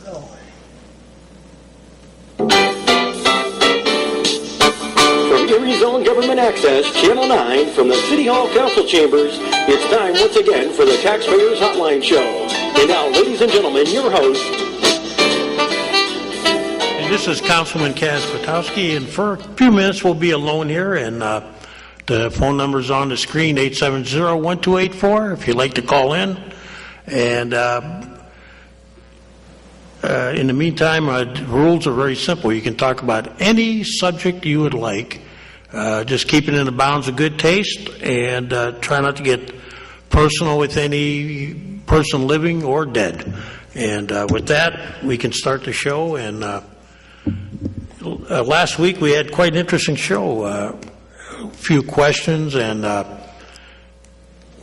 From Erie's own Government Access, Channel 9, from the City Hall Council Chambers, it's time once again for the Taxpayers Hotline Show. And now, ladies and gentlemen, your host. And this is Councilman Kaz Patowski, and for a few minutes we'll be alone here, and the phone number's on the screen, 870-1284, if you'd like to call in. And in the meantime, the rules are very simple. You can talk about any subject you would like. Just keep it in the bounds of good taste, and try not to get personal with any person living or dead. And with that, we can start the show. And last week we had quite an interesting show. A few questions, and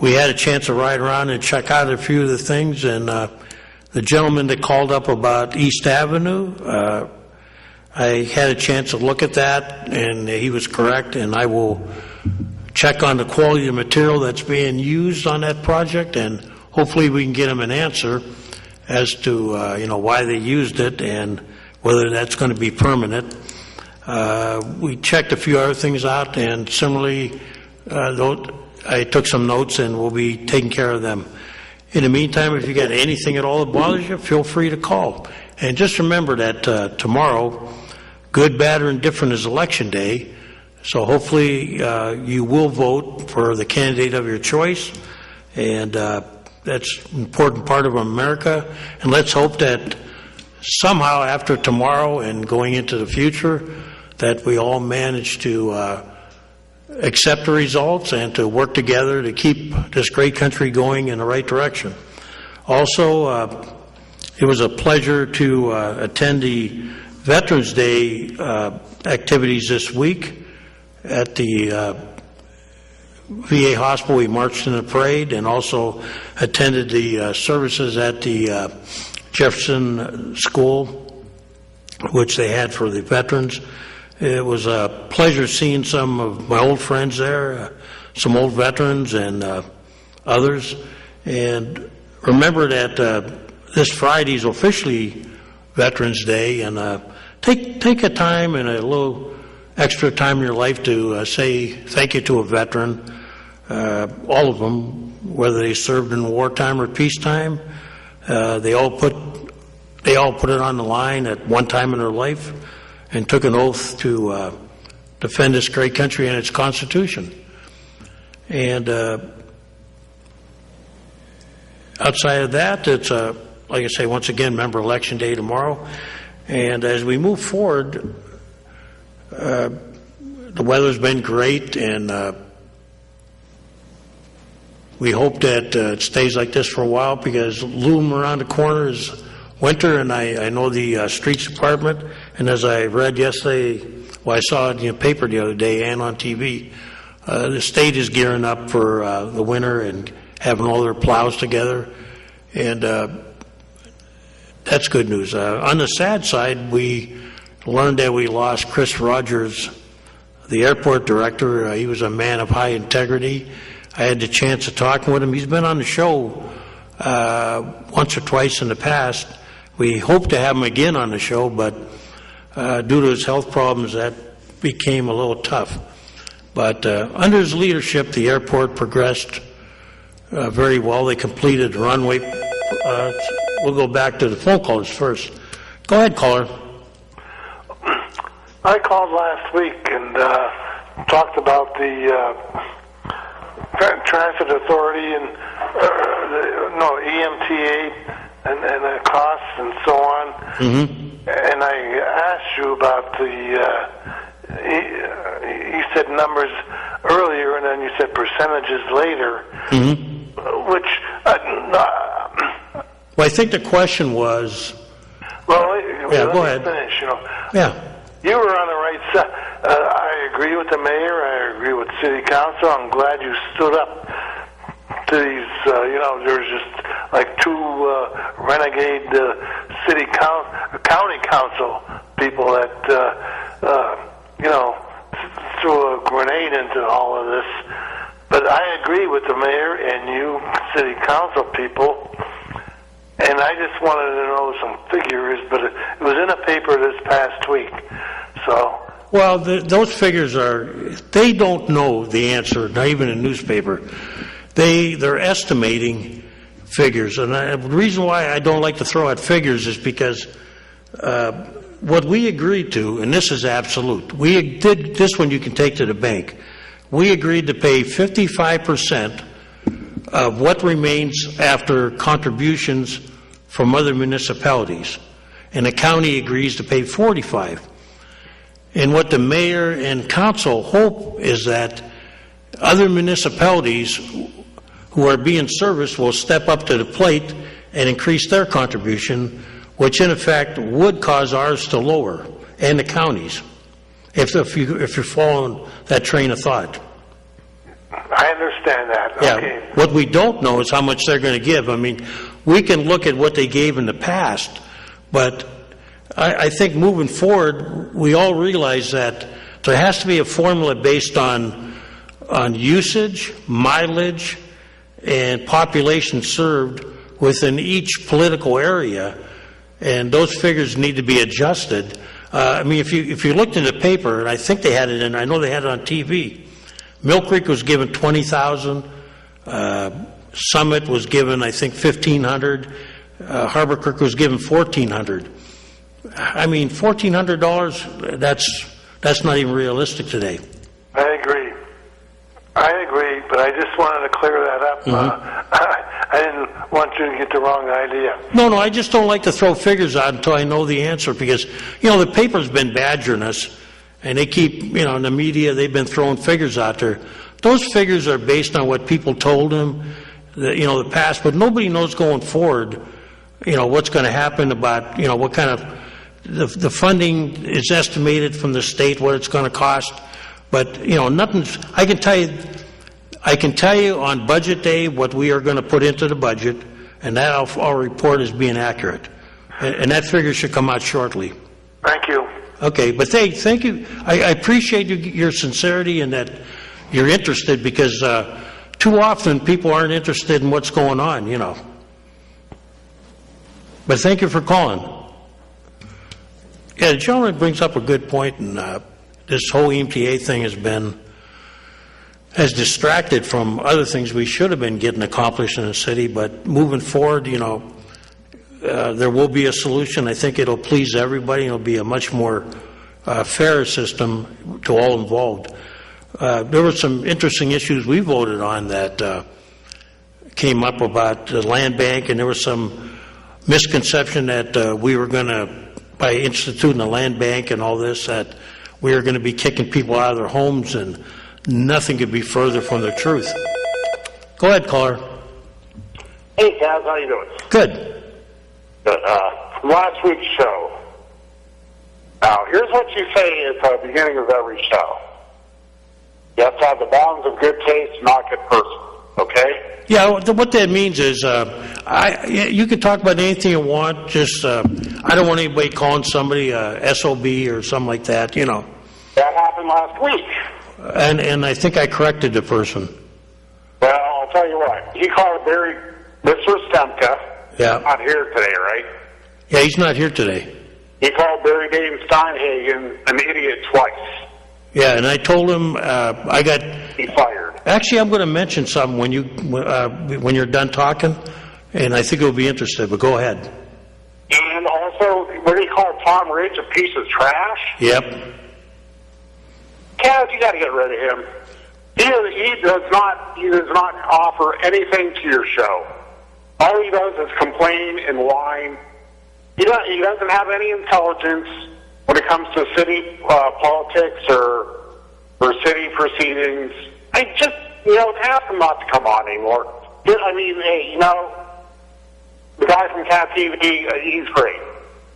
we had a chance to ride around and check out a few of the things. And the gentleman that called up about East Avenue, I had a chance to look at that, and he was correct, and I will check on the quality of material that's being used on that project, and hopefully we can get him an answer as to why they used it and whether that's going to be permanent. We checked a few other things out, and similarly, I took some notes, and we'll be taking care of them. In the meantime, if you got anything at all that bothers you, feel free to call. And just remember that tomorrow, good, bad, or indifferent is Election Day. So hopefully you will vote for the candidate of your choice. And that's an important part of America. And let's hope that somehow after tomorrow and going into the future, that we all manage to accept the results and to work together to keep this great country going in the right direction. Also, it was a pleasure to attend the Veterans Day activities this week at the VA hospital. We marched in a parade and also attended the services at the Jefferson School, which they had for the veterans. It was a pleasure seeing some of my old friends there, some old veterans and others. And remember that this Friday is officially Veterans Day, and take a time and a little extra time in your life to say thank you to a veteran, all of them, whether they served in wartime or peacetime. They all put it on the line at one time in their life and took an oath to defend this great country and its Constitution. And outside of that, it's like I say, once again, remember Election Day tomorrow. And as we move forward, the weather's been great, and we hope that it stays like this for a while, because looming around the corner is winter, and I know the streets department, and as I read yesterday, I saw it in the paper the other day and on TV, the state is gearing up for the winter and having all their plows together, and that's good news. On the sad side, we learned that we lost Chris Rogers, the airport director. He was a man of high integrity. I had the chance of talking with him. He's been on the show once or twice in the past. We hope to have him again on the show, but due to his health problems, that became a little tough. But under his leadership, the airport progressed very well. They completed the runway. We'll go back to the phone callers first. Go ahead, caller. I called last week and talked about the Transit Authority and EMTA and the costs and so on. Mm-hmm. And I asked you about you said numbers earlier, and then you said percentages later. Mm-hmm. Which well, I think the question was. Well, yeah, go ahead. Finish. Yeah. You were on the right side. I agree with the mayor. I agree with city council. I'm glad you stood up to these. There's just like two renegade county council people that threw a grenade into all of this. But I agree with the mayor and you city council people. And I just wanted to know some figures, but it was in a paper this past week. So. Well, those figures they don't know the answer, not even a newspaper. They're estimating figures. And the reason why I don't like to throw out figures is because what we agreed to, and this is absolute, we did this one you can take to the bank. We agreed to pay 55% of what remains after contributions from other municipalities. And the county agrees to pay 45%. And what the mayor and council hope is that other municipalities who are being serviced will step up to the plate and increase their contribution, which in effect would cause ours to lower, and the counties, if you're following that train of thought. I understand that. Yeah. Okay. What we don't know is how much they're going to give. I mean, we can look at what they gave in the past, but I think moving forward, we all realize that there has to be a formula based on usage, mileage, and population served within each political area, and those figures need to be adjusted. I mean, if you looked in the paper, and I think they had it in, I know they had it on TV. Mill Creek was given $20,000. Summit was given, I think, $1,500. Harbor Creek was given $1,400. I mean, $1,400, that's not even realistic today. I agree, but I just wanted to clear that up. I didn't want you to get the wrong idea. No, I just don't like to throw figures out until I know the answer because, the paper's been badgering us, and they keep, in the media, they've been throwing figures out there. Those figures are based on what people told them, the past, but nobody knows going forward, what's going to happen about, what kind of, the funding is estimated from the state, what it's going to cost, but, nothing's, I can tell you on budget day what we are going to put into the budget, and that I'll report as being accurate. And that figure should come out shortly. Thank you. Okay, but thank you. I appreciate your sincerity and that you're interested because too often people aren't interested in what's going on, But thank you for calling. Yeah, the gentleman brings up a good point, and this whole EMTA thing has distracted from other things we should have been getting accomplished in the city, but moving forward, there will be a solution. I think it'll please everybody. It'll be a much more fair system to all involved. There were some interesting issues we voted on that came up about the land bank, and there was some misconception that we were going to, by instituting a land bank and all this, that we were going to be kicking people out of their homes, and nothing could be further from the truth. Go ahead, caller. Hey, Kaz, how you doing? Good. Good. Last week's show. Now, here's what you say at the beginning of every show. You have to have the bounds of good taste, not good person. Okay? Yeah, what that means is you can talk about anything you want, just I don't want anybody calling somebody a SOB or something like that, That happened last week. And I think I corrected the person. Well, I'll tell you what. He called Mr. Stemka. Yeah. Not here today, right? Yeah, he's not here today. He called Barry Dave Steinhagen an idiot twice. Yeah, and I told him He fired. Actually, I'm going to mention something when you're done talking, and I think you'll be interested, but go ahead. And also, what he called Tom Ridge a piece of trash? Yep. Kaz, you got to get rid of him. He does not offer anything to your show. All he does is complain and whine. He doesn't have any intelligence when it comes to city politics or city proceedings. I just, ask him not to come on anymore. I mean, hey, the guy from Cat TV, he's great.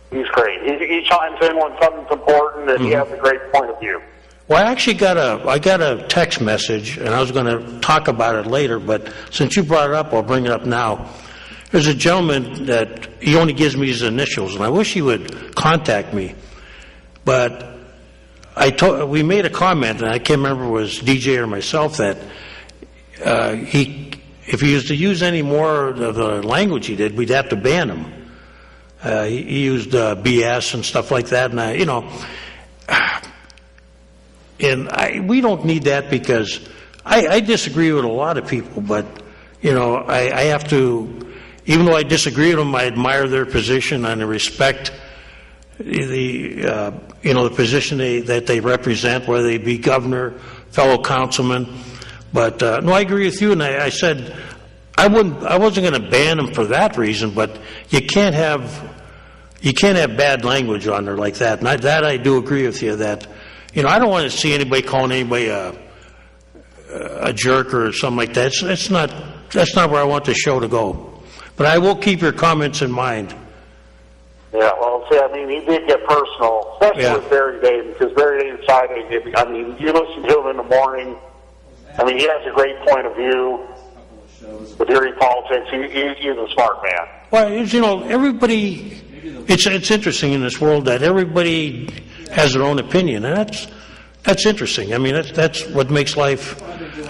He's great. He chimes in when something's important, and he has a great point of view. Well, I actually got a text message, and I was going to talk about it later, but since you brought it up, I'll bring it up now. There's a gentleman that he only gives me his initials, and I wish he would contact me. But we made a comment, and I can't remember if it was DJ or myself, that if he was to use any more of the language he did, we'd have to ban him. He used BS and stuff like that, and we don't need that because I disagree with a lot of people, but I have to, even though I disagree with them, I admire their position and I respect the position that they represent, whether they be governor, fellow councilman. But no, I agree with you, and I said I wasn't going to ban them for that reason, but you can't have bad language on there like that. And I do agree with you that I don't want to see anybody calling anybody a jerk or something like that. That's not where I want the show to go. But I will keep your comments in mind. Yeah, well, see, he did get personal, especially with Barry Dave, because Barry Dave decided, you listen to him in the morning. He has a great point of view with hearing politics. He's a smart man. Well, everybody, it's interesting in this world that everybody has their own opinion, and that's interesting. That's what makes life.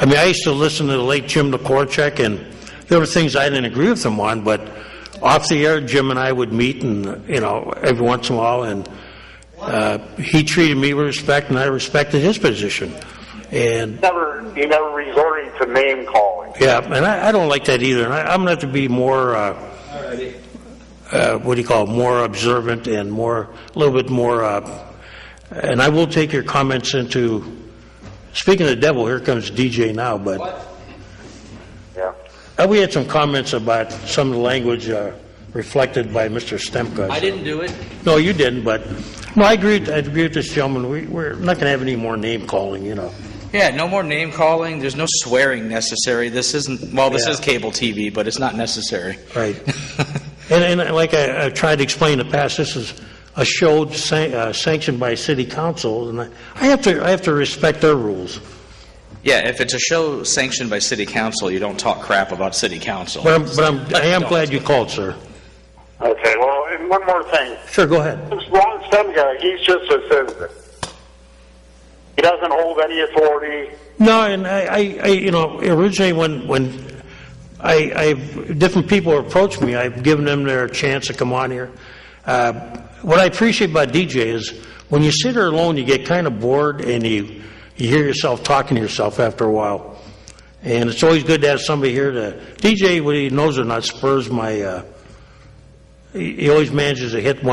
I used to listen to the late Jim Dvorak, and there were things I didn't agree with him on, but off the air, Jim and I would meet, and every once in a while, and he treated me with respect, and I respected his position. And he never resorted to name calling. Yeah, and I don't like that either. And I'm going to have to be more, more observant and a little bit more. And I will take your comments into. Speaking of the devil, here comes DJ now. But we had some comments about some of the language reflected by Mr. Stemka. I didn't do it. No, you didn't. But no, I agree with this gentleman. We're not going to have any more name calling. Yeah, no more name calling. There's no swearing necessary. This isn't, this is cable TV, but it's not necessary. Right. and like I've tried to explain in the past, this is a show sanctioned by city council, and I have to respect their rules. Yeah, if it's a show sanctioned by city council, you don't talk crap about city council. But I am glad you called, sir. Okay, well, and one more thing. Sure, go ahead. This Ron Stemka, he's just a citizen. He doesn't hold any authority. No, and originally when different people approach me, I've given them their chance to come on here. What I appreciate about DJ is when you sit there alone, you get kind of bored and you hear yourself talking to yourself after a while. And it's always good to have somebody here to DJ, whether he knows or not, spurs my. He always manages to hit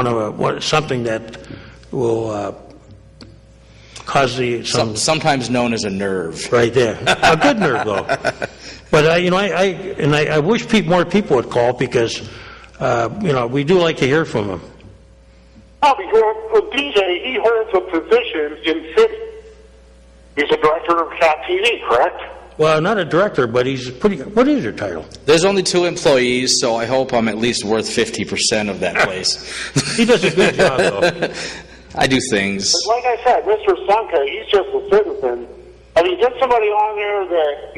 something that will. Cause sometimes known as a nerve. Right there, a good nerve though. But I wish more people would call because we do like to hear from them. Oh, because DJ, he holds a position in city. He's a director of Cat TV, correct? Well, not a director, but he's pretty. What is your title? There's only 2 employees, so I hope I'm at least worth 50% of that place. He does a good job, though. I do things. But like I said, Mr. Stemka, he's just a citizen. Get somebody on there that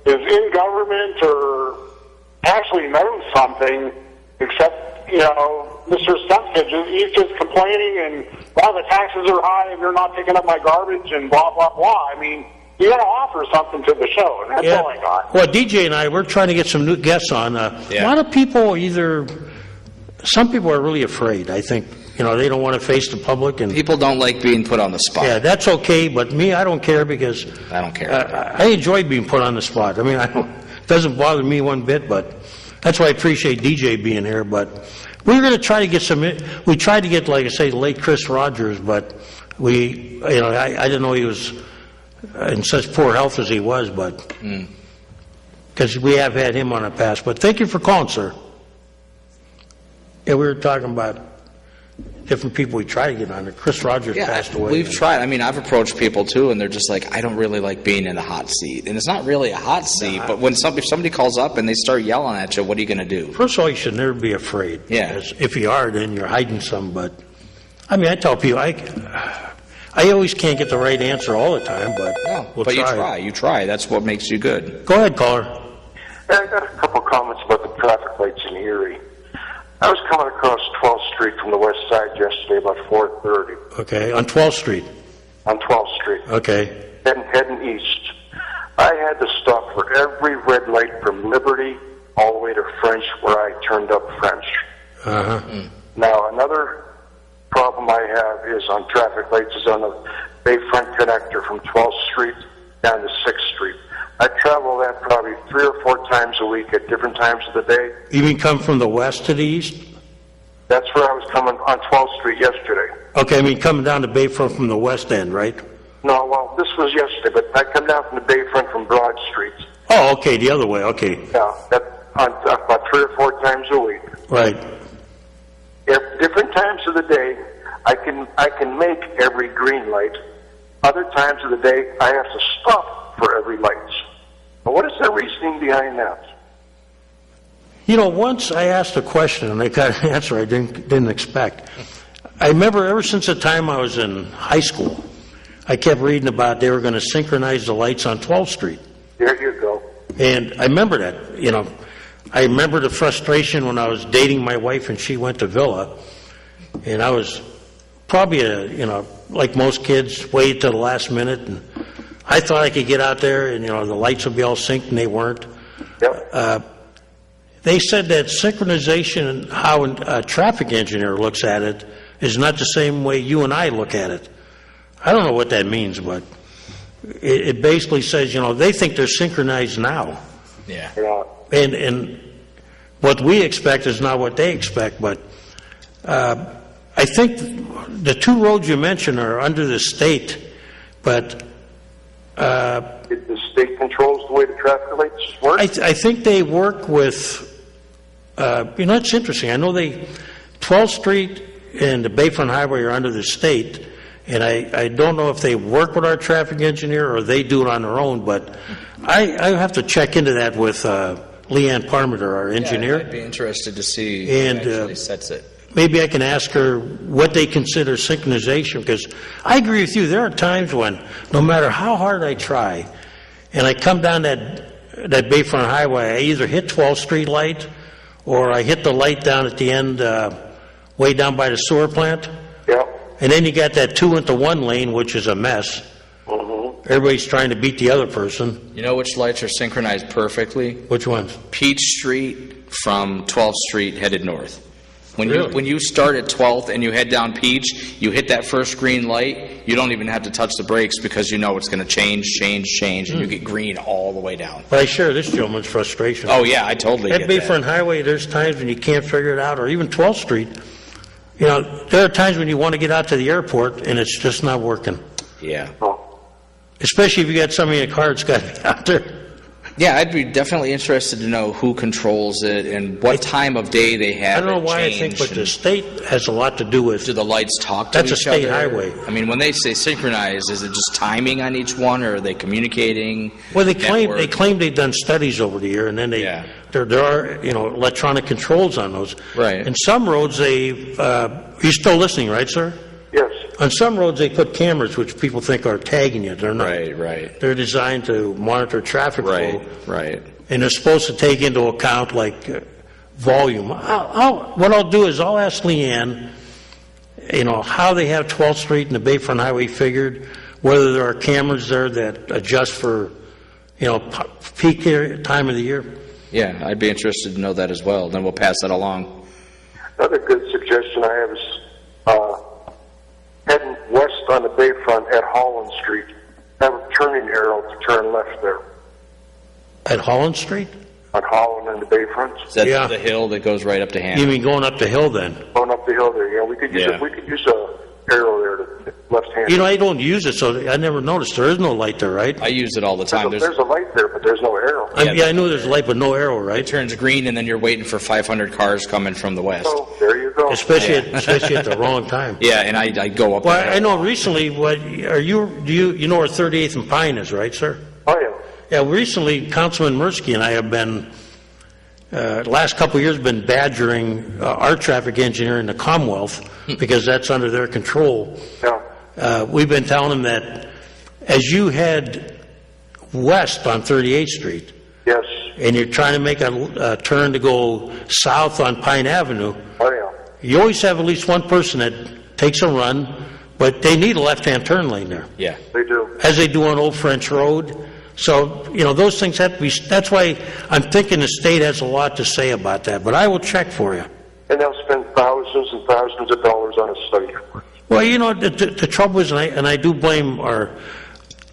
is in government or actually knows something. Except Mr. Stemka, he's just complaining and the taxes are high and they're not picking up my garbage and blah blah blah. You got to offer something to the show, and that's all I got. Well, DJ and I, we're trying to get some new guests on. A lot of people some people are really afraid. I think. They don't want to face the public. And people don't like being put on the spot. Yeah, that's okay, but me, I don't care because... I don't care. I enjoy being put on the spot. It doesn't bother me one bit, but that's why I appreciate DJ being here. But we're going to try to get we tried to get, like I say, late Chris Rogers, but I didn't know he was in such poor health as he was, but... Because we have had him on the past. But thank you for calling, sir. Yeah, we were talking about... different people we try to get on there. Chris Rogers passed away. We've tried. I've approached people too, and they're just like, I don't really like being in a hot seat. And it's not really a hot seat, but when if somebody calls up and they start yelling at you, what are you going to do? First of all, you should never be afraid. Yeah. Because if you are, then you're hiding some. But, I tell people, I always can't get the right answer all the time, but we'll try. You try. That's what makes you good. Go ahead, caller. I got a couple comments about the traffic lights in Erie. I was coming across 12th Street from the west side yesterday about 4:30. Okay, on 12th Street. On 12th Street. Okay. Heading east. I had to stop for every red light from Liberty all the way to French where I turned up French. Now, another problem I have is on traffic lights is on the Bayfront connector from 12th Street down to 6th Street. I travel that probably 3 or 4 times a week at different times of the day. You mean come from the west to the east? That's where I was coming on 12th Street yesterday. Okay, I mean coming down to Bayfront from the west end, right? No, well, this was yesterday, but I come down from the Bayfront from Broad Street. Oh, okay, the other way, okay. Yeah, that on about 3 or 4 times a week. Right. At different times of the day, I can make every green light. Other times of the day, I have to stop for every light. But what is the reasoning behind that? You know, once I asked a question and I got an answer I didn't expect. I remember ever since the time I was in high school, I kept reading about they were going to synchronize the lights on 12th Street. There you go. And I remember that, you know. I remember the frustration when I was dating my wife and she went to Villa. And I was probably, like most kids, waited till the last minute. And I thought I could get out there and, the lights would be all synced, and they weren't. Yep. They said that synchronization and how a traffic engineer looks at it is not the same way you and I look at it. I don't know what that means, but it basically says, they think they're synchronized now. Yeah. Yeah. And what we expect is not what they expect, but I think the 2 roads you mentioned are under the state, but The state controls the way the traffic lights work? I think they work with, it's interesting. I know 12th Street and the Bayfront Highway are under the state, and I don't know if they work with our traffic engineer or they do it on their own, but I have to check into that with Leanne Parmenter, our engineer. Yeah, I'd be interested to see And, who actually sets it. Maybe I can ask her what they consider synchronization, because I agree with you. There are times when, no matter how hard I try, and I come down that Bayfront Highway, I either hit 12th Street light or I hit the light down at the end, way down by the sewer plant. Yeah. And then you got that 2-into-1 lane, which is a mess. Everybody's trying to beat the other person. You know which lights are synchronized perfectly? Which ones? Peach Street from 12th Street headed north. Really? When you start at 12th and you head down Peach, you hit that first green light, you don't even have to touch the brakes because you know it's going to change, and you get green all the way down. But I share this gentleman's frustration. Oh, yeah, I totally At get that. Bayfront Highway, there's times when you can't figure it out, or even 12th Street. There are times when you want to get out to the airport, and it's just not working. Yeah. Especially if you got somebody in a car that's got to be out there. Yeah, I'd be definitely interested to know who controls it and what time of day they have I don't know it why I changed think, but the and state has a lot to do with. do the lights talk to That's a each state other? highway. I mean, when they say synchronized, is it just timing on each one, or are they communicating? Well, they claim network? they've done studies over the year, and then Yeah. there are electronic controls on those. Right. And some roads you're still listening, right, sir? Yes. On some roads they put cameras, which people think are tagging you. They're not. Right. They're designed to monitor traffic flow. Right. And they're supposed to take into account volume. What I'll do is I'll ask Leanne, how they have 12th Street and the Bayfront Highway figured, whether there are cameras there that adjust for, peak time of the year. Yeah, I'd be interested to know that as well. Then we'll pass that along. Another good suggestion I have is heading west on the Bayfront at Holland Street. Have a turning arrow to turn left there. At Holland Street? On Holland and the Bayfront. Is that Yeah. the hill that goes right up to You Hammond? mean going up the hill then? Going up the hill there, we could use Yeah. we could use a arrow there to left hand. I don't use it, so I never noticed. There is no light there, right? I use it all the time. There's a light there, but there's no arrow. I knew there's a light, but no arrow, It right? turns green, and then you're waiting for 500 cars coming from the west. So there you go. Especially at the wrong time. Yeah, and I go up. Well, the hill. I know recently. You know where 38th and Pine is, right, sir? Oh yeah. Yeah, recently Councilman Mirsky and I have been, last couple of years, been badgering our traffic engineer in the Commonwealth because that's under their control. Yeah. We've been telling them that as you head west on 38th Street Yes. and you're trying to make a turn to go south on Pine Avenue, Oh yeah. you always have at least one person that takes a run, but they need a left-hand turn lane there. Yeah. They do. As they do on Old French Road, So, those things have to be, that's why I'm thinking the state has a lot to say about that, but I will check for you. And they'll spend thousands and thousands of dollars on a study. Well, the trouble is, and I do blame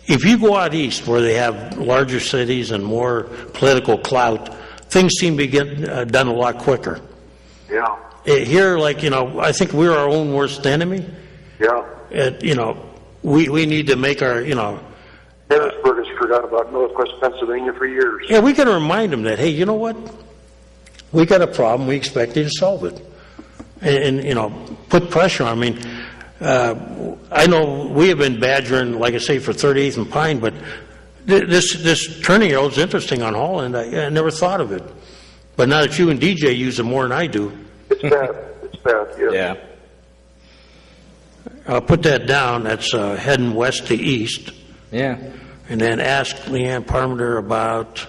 if you go out east where they have larger cities and more political clout, things seem to get done a lot quicker. Yeah. Here, I think we're our own worst enemy. Yeah. We need to make our, Harrisburg has forgot about Northwest Pennsylvania for years. Yeah, we got to remind them that, hey, you know what? We got a problem. We expect you to solve it. And put pressure on. I mean, I know we have been badgering, like I say, for 38th and Pine, but this turning arrow is interesting on Holland. I never thought of it. But now that you and DJ use it more than I do. It's bad. It's bad, yeah. Yeah. I'll put that down. That's heading west to east. Yeah. And then ask Leanne Parmenter about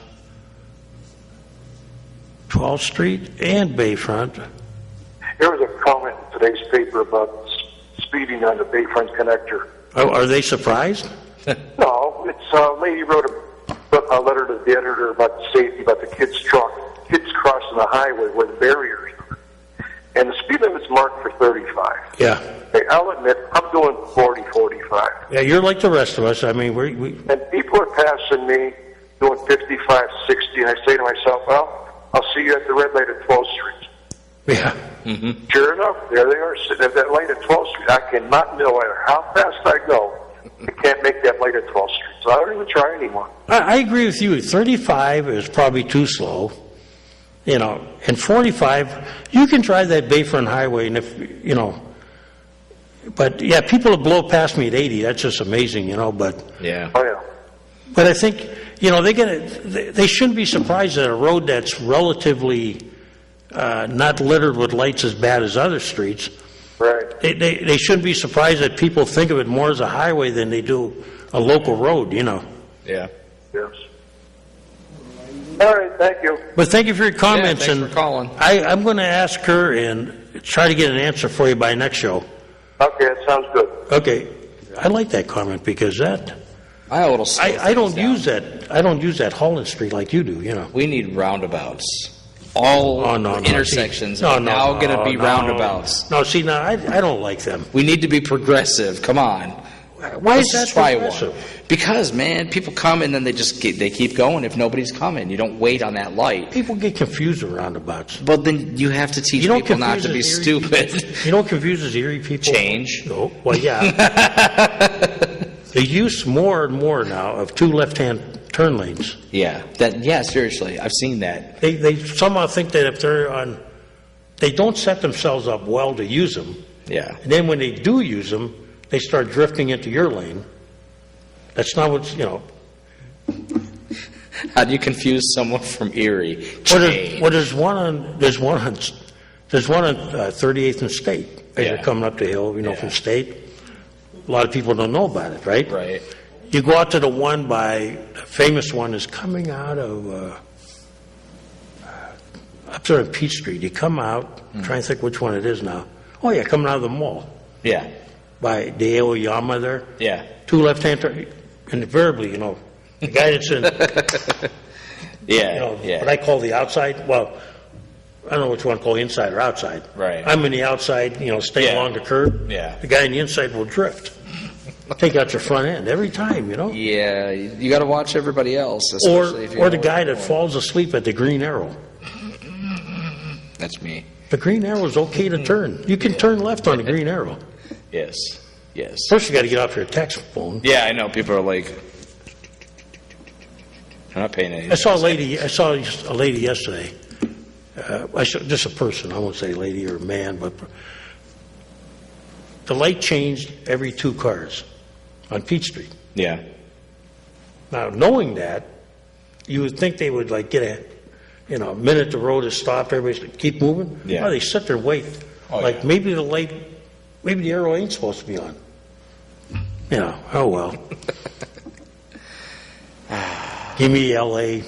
12th Street and Bayfront. There was a comment in today's paper about speeding on the Bayfront connector. Oh, are they surprised? No, it's a lady wrote a letter to the editor about safety, about the kids crossing the highway where the barriers are. And the speed limit's marked for 35. Yeah. Hey, I'll admit, I'm doing 40, 45. Yeah, you're like the rest of us. I mean, we And people are passing me doing 55, 60, and I say to myself, well, I'll see you at the red light at 12th Street. yeah. Mm-hmm. Sure enough, there they are sitting at that light at 12th Street. I cannot, no matter how fast I go, I can't make that light at 12th Street. So I don't even try anymore. I agree with you. 35 is probably too slow. And 45, you can drive that Bayfront Highway, and but yeah, people will blow past me at 80. That's just amazing, but. Yeah. Oh, yeah. But I think, they shouldn't be surprised that a road that's relatively not littered with lights as bad as other streets, Right. they shouldn't be surprised that people think of it more as a highway than they do a local road, Yeah. Yes. All right, thank you. But thank you for your comments. thanks and for calling. I'm going to ask her and try to get an answer for you by next show. Okay, that sounds good. Okay. I like that comment because that, I have a little slow I don't things down. use that, I don't use that Holland Street like you do, We need roundabouts. All intersections are now going to be roundabouts. No, see, now, I don't like them. We need to be progressive. Come on. Why Let's is that just try progressive? one. Because, man, people come and then they keep going if nobody's coming. You don't wait on that light. People get confused with roundabouts. But then you have to teach You know what people not to be confuses Erie stupid. people? You know what confuses Erie people? Change. No. Well, yeah. The use more and more now of two left-hand turn lanes. Yeah. Seriously. I've seen that. They somehow think that if they're on, they don't set themselves up well to use them. Yeah. And then when they do use them, they start drifting into your lane. That's not what's, How do you confuse someone from Erie? Well, there's one on 38th and State as you're Yeah. coming up the hill, Yeah. from State. A lot of people don't know about it, right? Right. You go out to the one the famous one is coming out of, up there on Peach Street. You come out, I'm trying to think which one it is now. Oh, yeah, coming out of the mall Yeah. by the Aoyama there. Yeah. Two left-hand turn, invariably, the guy that's in, Yeah. what I call the outside, well, I don't know which one to call inside or outside. Right. I'm in the outside, stay Yeah. along the curb. Yeah. The guy on the inside will drift. Take out your front end every time, Yeah. You got to watch everybody else, Or especially if you or the know guy what that you're falls asleep at the green arrow. doing. That's me. The green arrow is okay to turn. You can turn left on the green arrow. Yes. Yes. First, you got to get off your text phone. Yeah, I know. People are like, I'm not paying any. I saw a lady yesterday. Just a person. I won't say lady or man, but the light changed every 2 cars on Peach Street. Yeah. Now, knowing that, you would think they would get a minute the road is stopped, everybody's like, keep moving. Yeah. No, they sit there and wait. Oh, yeah. Maybe the arrow ain't supposed to be on. Oh well. Give me L.A.,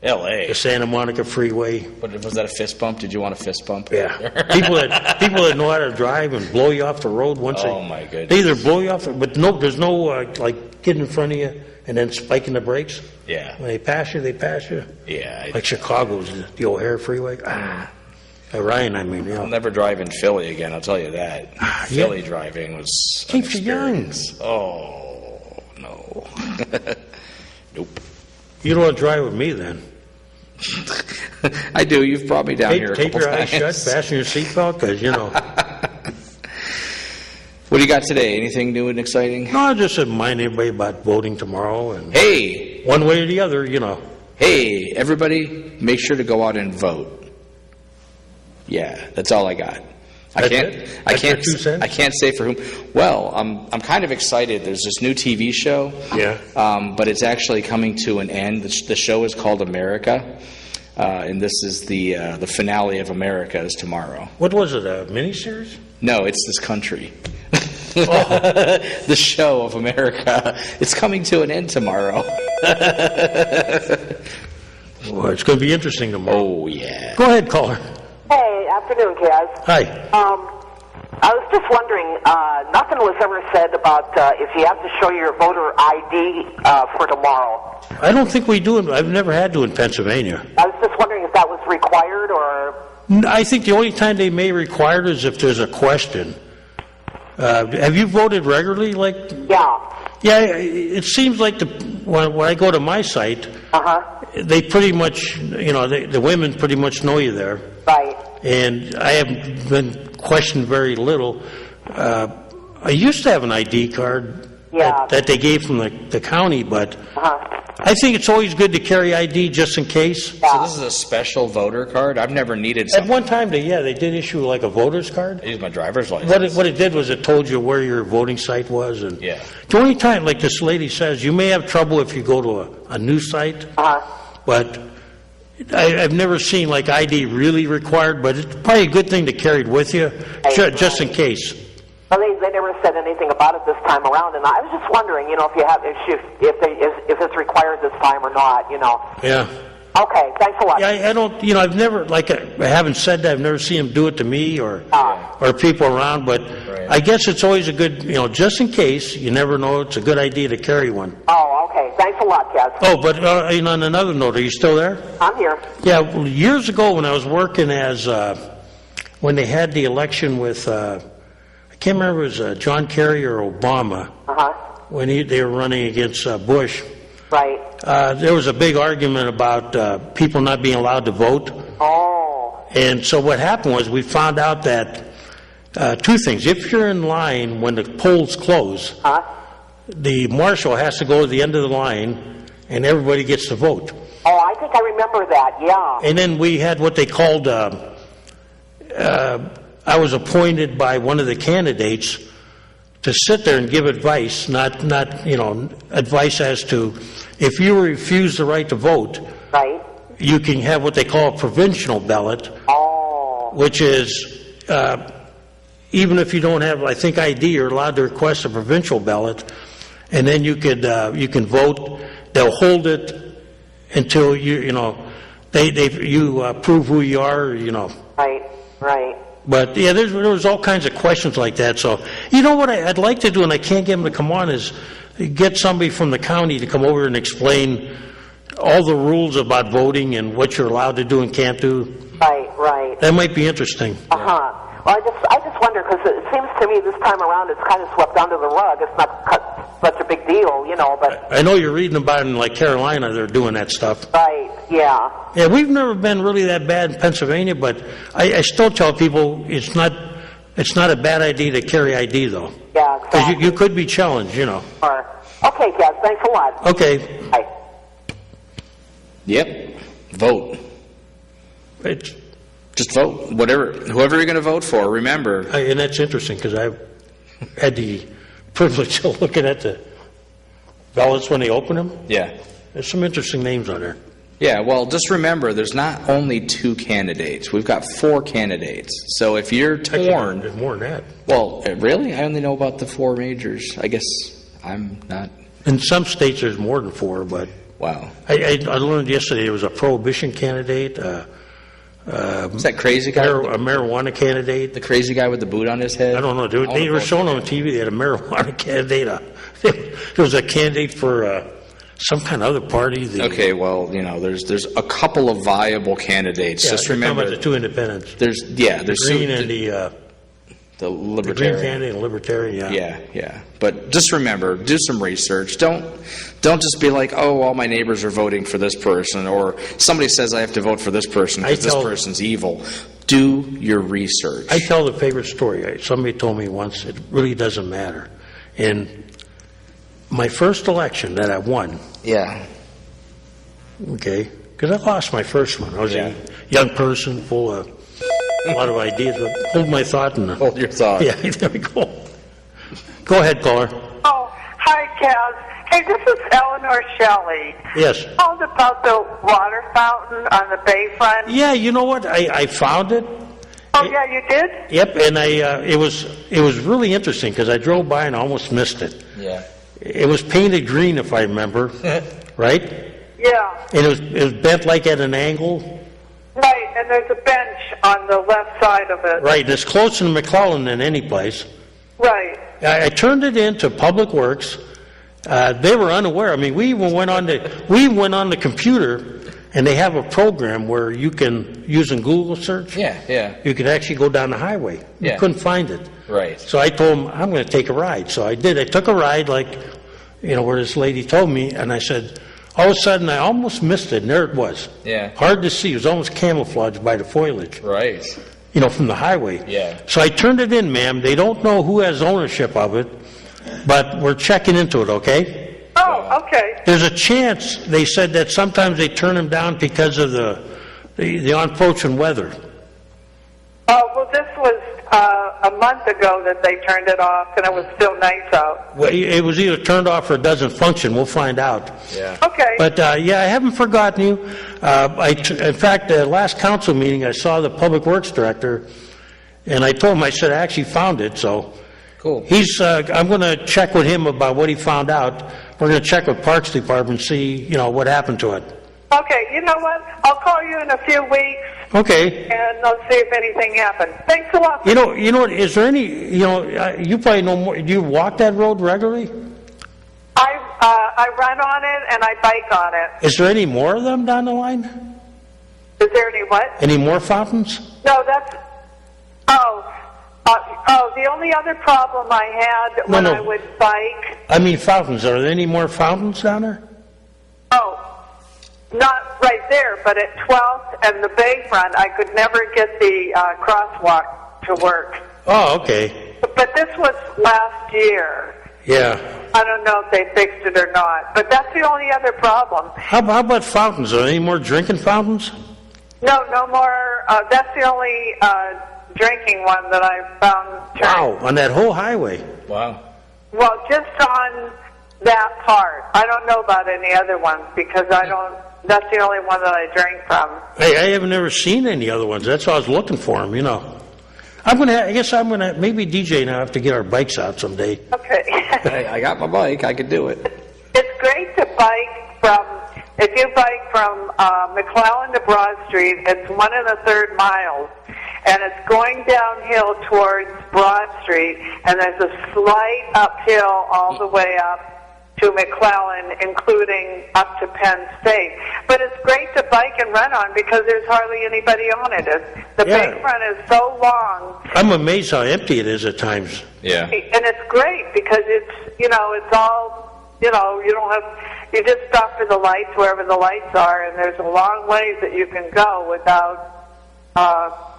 L.A. the Santa Monica Freeway. But was that a fist bump? Did you want a fist bump? Yeah. People that know how to drive and blow you off the road once Oh, my goodness. they either blow you off, but no, there's no get in front of you, and then spiking the brakes. Yeah. When they pass you, they pass you. Yeah. Like Chicago's, the O'Hare Freeway. Ryan, I mean, I'll never drive in Philly again, I'll tell you that. Philly driving was an Keeps you young. experience. Oh, no. Nope. You don't want to drive with me then. I do. You've brought me down here a Take couple your eyes shut, times. fasten your seatbelt, because, What do you got today? Anything new and exciting? No, I just remind everybody about voting tomorrow, and Hey, one way or the other, hey, everybody, make sure to go out and vote. Yeah, that's all I got. That's it? That's your 2 cents? I can't say for whom. Well, I'm kind of excited. There's this new TV show. Yeah. But it's actually coming to an end. The show is called America, and this is the finale of America is tomorrow. What was it, a miniseries? No, it's this country. The show of America. It's coming to an end tomorrow. Well, it's going to be interesting tomorrow. Oh, yeah. Go ahead, caller. Hey, afternoon, Kaz. Hi. I was just wondering, nothing was ever said about if you have to show your voter ID for tomorrow. I don't think we do it. I've never had to in Pennsylvania. I was just wondering if that was required or... I think the only time they may require it is if there's a question. Have you voted regularly? Yeah. Yeah, it seems like when I go to my site, they pretty much, the women pretty much know you there. Right. And I have been questioned very little. I used to have an ID card that they gave from the county, but I think it's always good to carry ID just in case. So this is a special voter card? I've never needed something. At one time, they did issue like a voter's card. I used my driver's license. What it did was it told you where your voting site was. And Yeah. the only time, like this lady says, you may have trouble if you go to a new site, but I've never seen like ID really required, but it's probably a good thing to carry it with you, just in case. Well, they never said anything about it this time around, and I was just wondering, if it's required this time or not, Yeah. Okay, thanks a lot. Yeah, I don't, I've never, I haven't said that, I've never seen them do it to me or people around, but I guess it's always a good, just in case, you never know, it's a good idea to carry one. Oh, okay. Thanks a lot, Kaz. Oh, but on another note, are you still there? I'm here. Yeah, well, years ago when I was working when they had the election with, I can't remember if it was John Kerry or Obama, when they were running against Bush. Right. There was a big argument about people not being allowed to vote. Oh. And so what happened was we found out that two things. If you're in line when the polls close, the marshal has to go to the end of the line and everybody gets to vote. Oh, I think I remember that, yeah. And then we had what they called, I was appointed by one of the candidates to sit there and give advice, not advice as to if you refuse the right to vote, right, you can have what they call a provincial ballot, which is even if you don't have, I think, ID, you're allowed to request a provincial ballot, and then you can vote. They'll hold it until you prove who you are, Right. But yeah, there was all kinds of questions like that. So, what I'd like to do, and I can't get them to come on, is get somebody from the county to come over and explain all the rules about voting and what you're allowed to do and can't do. Right. That might be interesting. Well, I just wonder, because it seems to me this time around it's kind of swept under the rug. It's not such a big deal, but... I know you're reading about it in, like, Carolina, they're doing that stuff. Right, yeah. Yeah, we've never been really that bad in Pennsylvania, but I still tell people it's not a bad idea to carry ID, though. Yeah, exactly. Because you could be challenged, Sure. Okay, Kaz, thanks a lot. Okay. Bye. Yep. Vote. Just vote. Whoever you're going to vote for, remember. And that's interesting, because I've had the privilege of looking at the ballots when they open them. Yeah. There's some interesting names on there. Yeah, well, just remember, there's not only 2 candidates. We've got 4 candidates. So if you're torn... There's more than that. Well, really? I only know about the 4 majors. I guess I'm not... In some states, there's more than 4, but... Wow. I learned yesterday there was a prohibition candidate, Is that crazy guy? a marijuana candidate. The crazy guy with the boot on his head? I don't know. They were showing on TV. They had a marijuana candidate. There was a candidate for some kind of other party. Okay, well, there's a couple of viable candidates. Yeah, Just you're talking remember about the two independents. there's Green and the libertarian. The Green candidate and Libertarian, Yeah. But just remember, do some research. Don't just be like, oh, all my neighbors are voting for this person, or somebody says I have to vote for this person because this person's evil. Do your research. I tell the favorite story. Somebody told me once, it really doesn't matter. In my first election that I won, okay, because I lost my first one. I was a young person full of a lot of ideas, but hold my thought. Hold your thought. Yeah, there we go. Go ahead, caller. Oh, hi, Kaz. Hey, this is Eleanor Shelley. Yes. Called about the water fountain on the bayfront. Yeah, you know what? I found it. Oh, yeah, you did? Yep, and it was really interesting because I drove by and almost missed it. Yeah. It was painted green, if I remember, right? Yeah. And it was bent like at an angle. Right, and there's a bench on the left side of it. Right, and it's closer to McClellan than any place. Right. I turned it into Public Works. They were unaware. I mean, we even went on the computer, and they have a program where you can, using Google search, you could actually go down the highway. You couldn't find it. Right. So I told them, I'm going to take a ride. So I did. I took a ride, like, where this lady told me, and I said, all of a sudden, I almost missed it, and there it was. Yeah. Hard to see. It was almost camouflaged by the foliage. Right. From the highway. Yeah. So I turned it in, ma'am. They don't know who has ownership of it, but we're checking into it, okay? Oh, okay. There's a chance, they said, that sometimes they turn them down because of the unfortunate weather. Oh, well, this was a month ago that they turned it off, and it was still nice out. Well, it was either turned off or it doesn't function. We'll find out. Yeah. Okay. But, I haven't forgotten you. In fact, the last council meeting, I saw the Public Works Director, and I told him, I said, I actually found it, so. Cool. I'm going to check with him about what he found out. We're going to check with Parks Department, see, what happened to it. Okay, you know what? I'll call you in a few weeks. Okay. And I'll see if anything happened. Thanks a lot. You know what, is there any, you probably know more, do you walk that road regularly? I run on it and I bike on it. Is there any more of them down the line? Is there any what? Any more fountains? No, that's... the only other problem I had when I would bike... I mean fountains. Are there any more fountains down there? Oh, not right there, but at 12th and the Bayfront, I could never get the crosswalk to work. Oh, okay. But this was last year. Yeah. I don't know if they fixed it or not, but that's the only other problem. How about fountains? Are there any more drinking fountains? No more. That's the only drinking one that I found. Wow, on that whole highway. Wow. Well, just on that part. I don't know about any other ones because I don't. That's the only one that I drank from. I haven't ever seen any other ones. That's why I was looking for them. I guess I'm gonna maybe DJ and I have to get our bikes out someday. Okay. Hey, I got my bike. I could do it. It's great to bike from. If you bike from McClellan to Broad Street, it's 1 1/3 miles, and it's going downhill towards Broad Street, and there's a slight uphill all the way up to McClellan, including up to Penn State. But it's great to bike and run on because there's hardly anybody on it. The Bayfront is so long. I'm amazed how empty it is at times. Yeah. And it's great because it's all, you don't have, you just stop for the lights wherever the lights are, and there's a long ways that you can go without,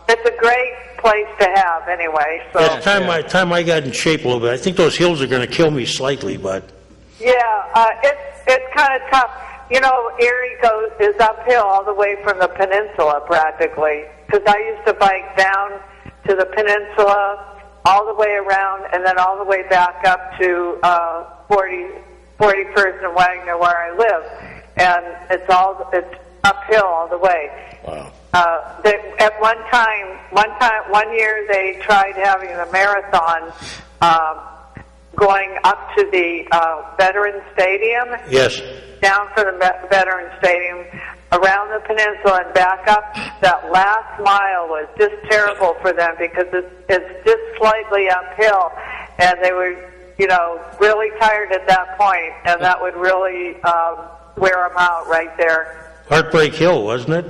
it's a great place to have anyway. So. Yeah, time I got in shape a little bit. I think those hills are going to kill me slightly, but. Yeah, it's kind of tough. Erie is uphill all the way from the peninsula practically. Because I used to bike down to the peninsula, all the way around, and then all the way back up to 41st and Wagner where I live, and it's uphill all the way. Wow. At one year they tried having a marathon. Going up to the Veterans Stadium. Yes. Down from the Veterans Stadium, around the peninsula and back up. That last mile was just terrible for them because it's just slightly uphill, and they were, really tired at that point, and that would really wear them out right there. Heartbreak Hill, wasn't it?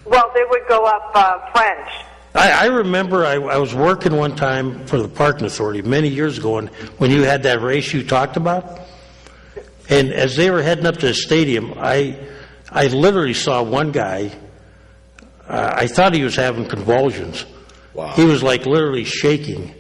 Well, they would go up French. I remember I was working one time for the Parking Authority many years ago when you had that race you talked about. And as they were heading up to the stadium, I literally saw one guy, I thought he was having convulsions. Wow. He was like literally shaking.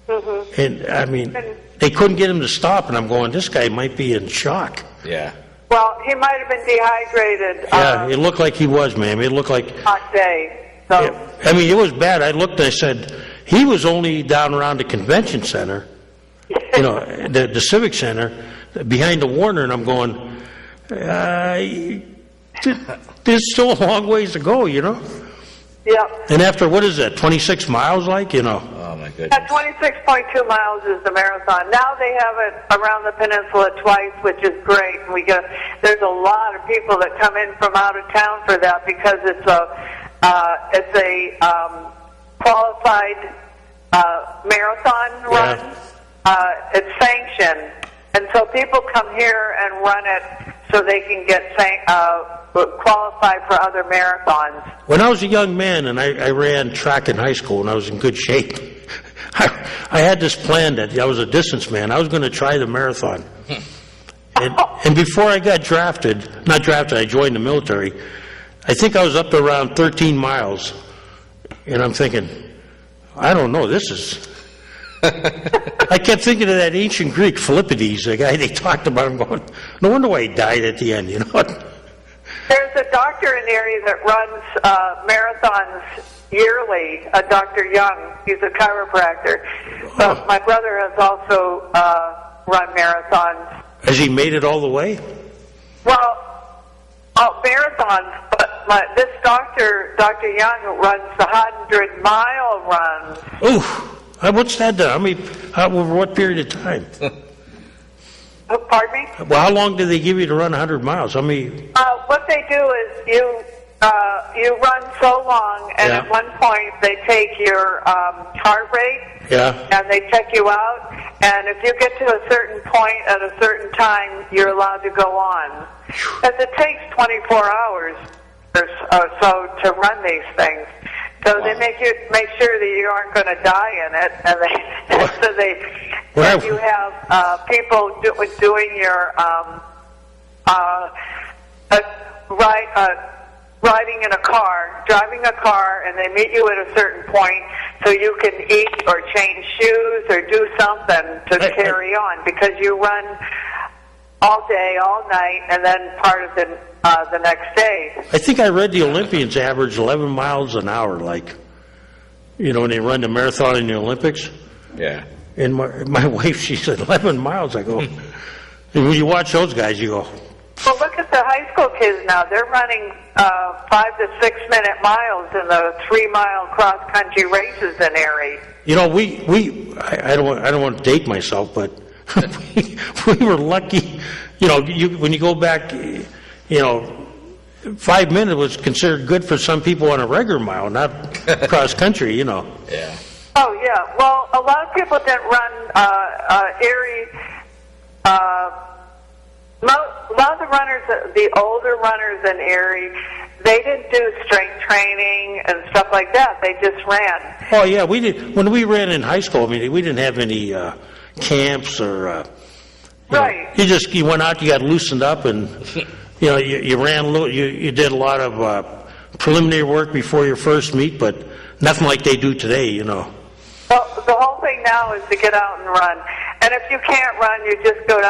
Mm-hmm. And I mean, they couldn't get him to stop, and I'm going, this guy might be in shock. Yeah. Well, he might have been dehydrated. Yeah, it looked like he was, ma'am. It looked like... Hot day. So. Yeah, I mean, it was bad. I looked and I said, he was only down around the convention center, you know, the Civic Center, behind the Warner, and I'm going, there's still a long ways to go, you know? Yeah. And after, what is that, 26 miles like, you know? Oh, my goodness. At 26.2 miles is the marathon. Now they have it around the peninsula twice, which is great. And there's a lot of people that come in from out of town for that because it's a qualified marathon run. It's sanctioned. And so people come here and run it so they can get qualified for other marathons. When I was a young man and I ran track in high school and I was in good shape, I had this plan that I was a distance man. I was going to try the marathon. And before I got not drafted, I joined the military. I think I was up to around 13 miles. And I'm thinking, I don't know, this is... I kept thinking of that ancient Greek, Philippides, the guy they talked about. I'm going, no wonder why he died at the end, you know. There's a doctor in the area that runs marathons yearly, Dr. Young. He's a chiropractor. But my brother has also run marathons. Has he made it all the way? Well, marathons, but this doctor, Dr. Young, runs the 100-mile runs. Ooh. What's that done? I mean, over what period of time? Pardon me? Well, how long do they give you to run 100 miles? I mean... what they do is you run so long, and at one point they take your heart rate, and they check you out, and if you get to a certain point at a certain time, you're allowed to go on. Because it takes 24 hours or so to run these things. So they make sure that you aren't going to die in it, and you have people doing your riding in a car, driving a car, and they meet you at a certain point so you can eat or change shoes or do something to carry on because you run all day, all night, and then part of the next day. I think I read the Olympians average 11 miles an hour, like, you know, when they run the marathon in the Olympics. Yeah. And my wife, she said 11 miles. I go, and when you watch those guys, you go. Well, look at the high school kids now. They're running 5 to 6 minute miles in the 3-mile cross country races in Erie. You know, I don't want to date myself, but we were lucky. You know, when you go back, you know, 5 minutes was considered good for some people on a regular mile, not cross country. You know. Yeah. Oh yeah. Well, a lot of people didn't run Erie. A lot of the runners, the older runners in Erie, they didn't do strength training and stuff like that. They just ran. Oh yeah, we did. When we ran in high school, I mean, we didn't have any camps or. Right. You went out, you got loosened up, and you know you ran. You did a lot of preliminary work before your first meet, but nothing like they do today. You know. Well, the whole thing now is to get out and run. And if you can't run, you just get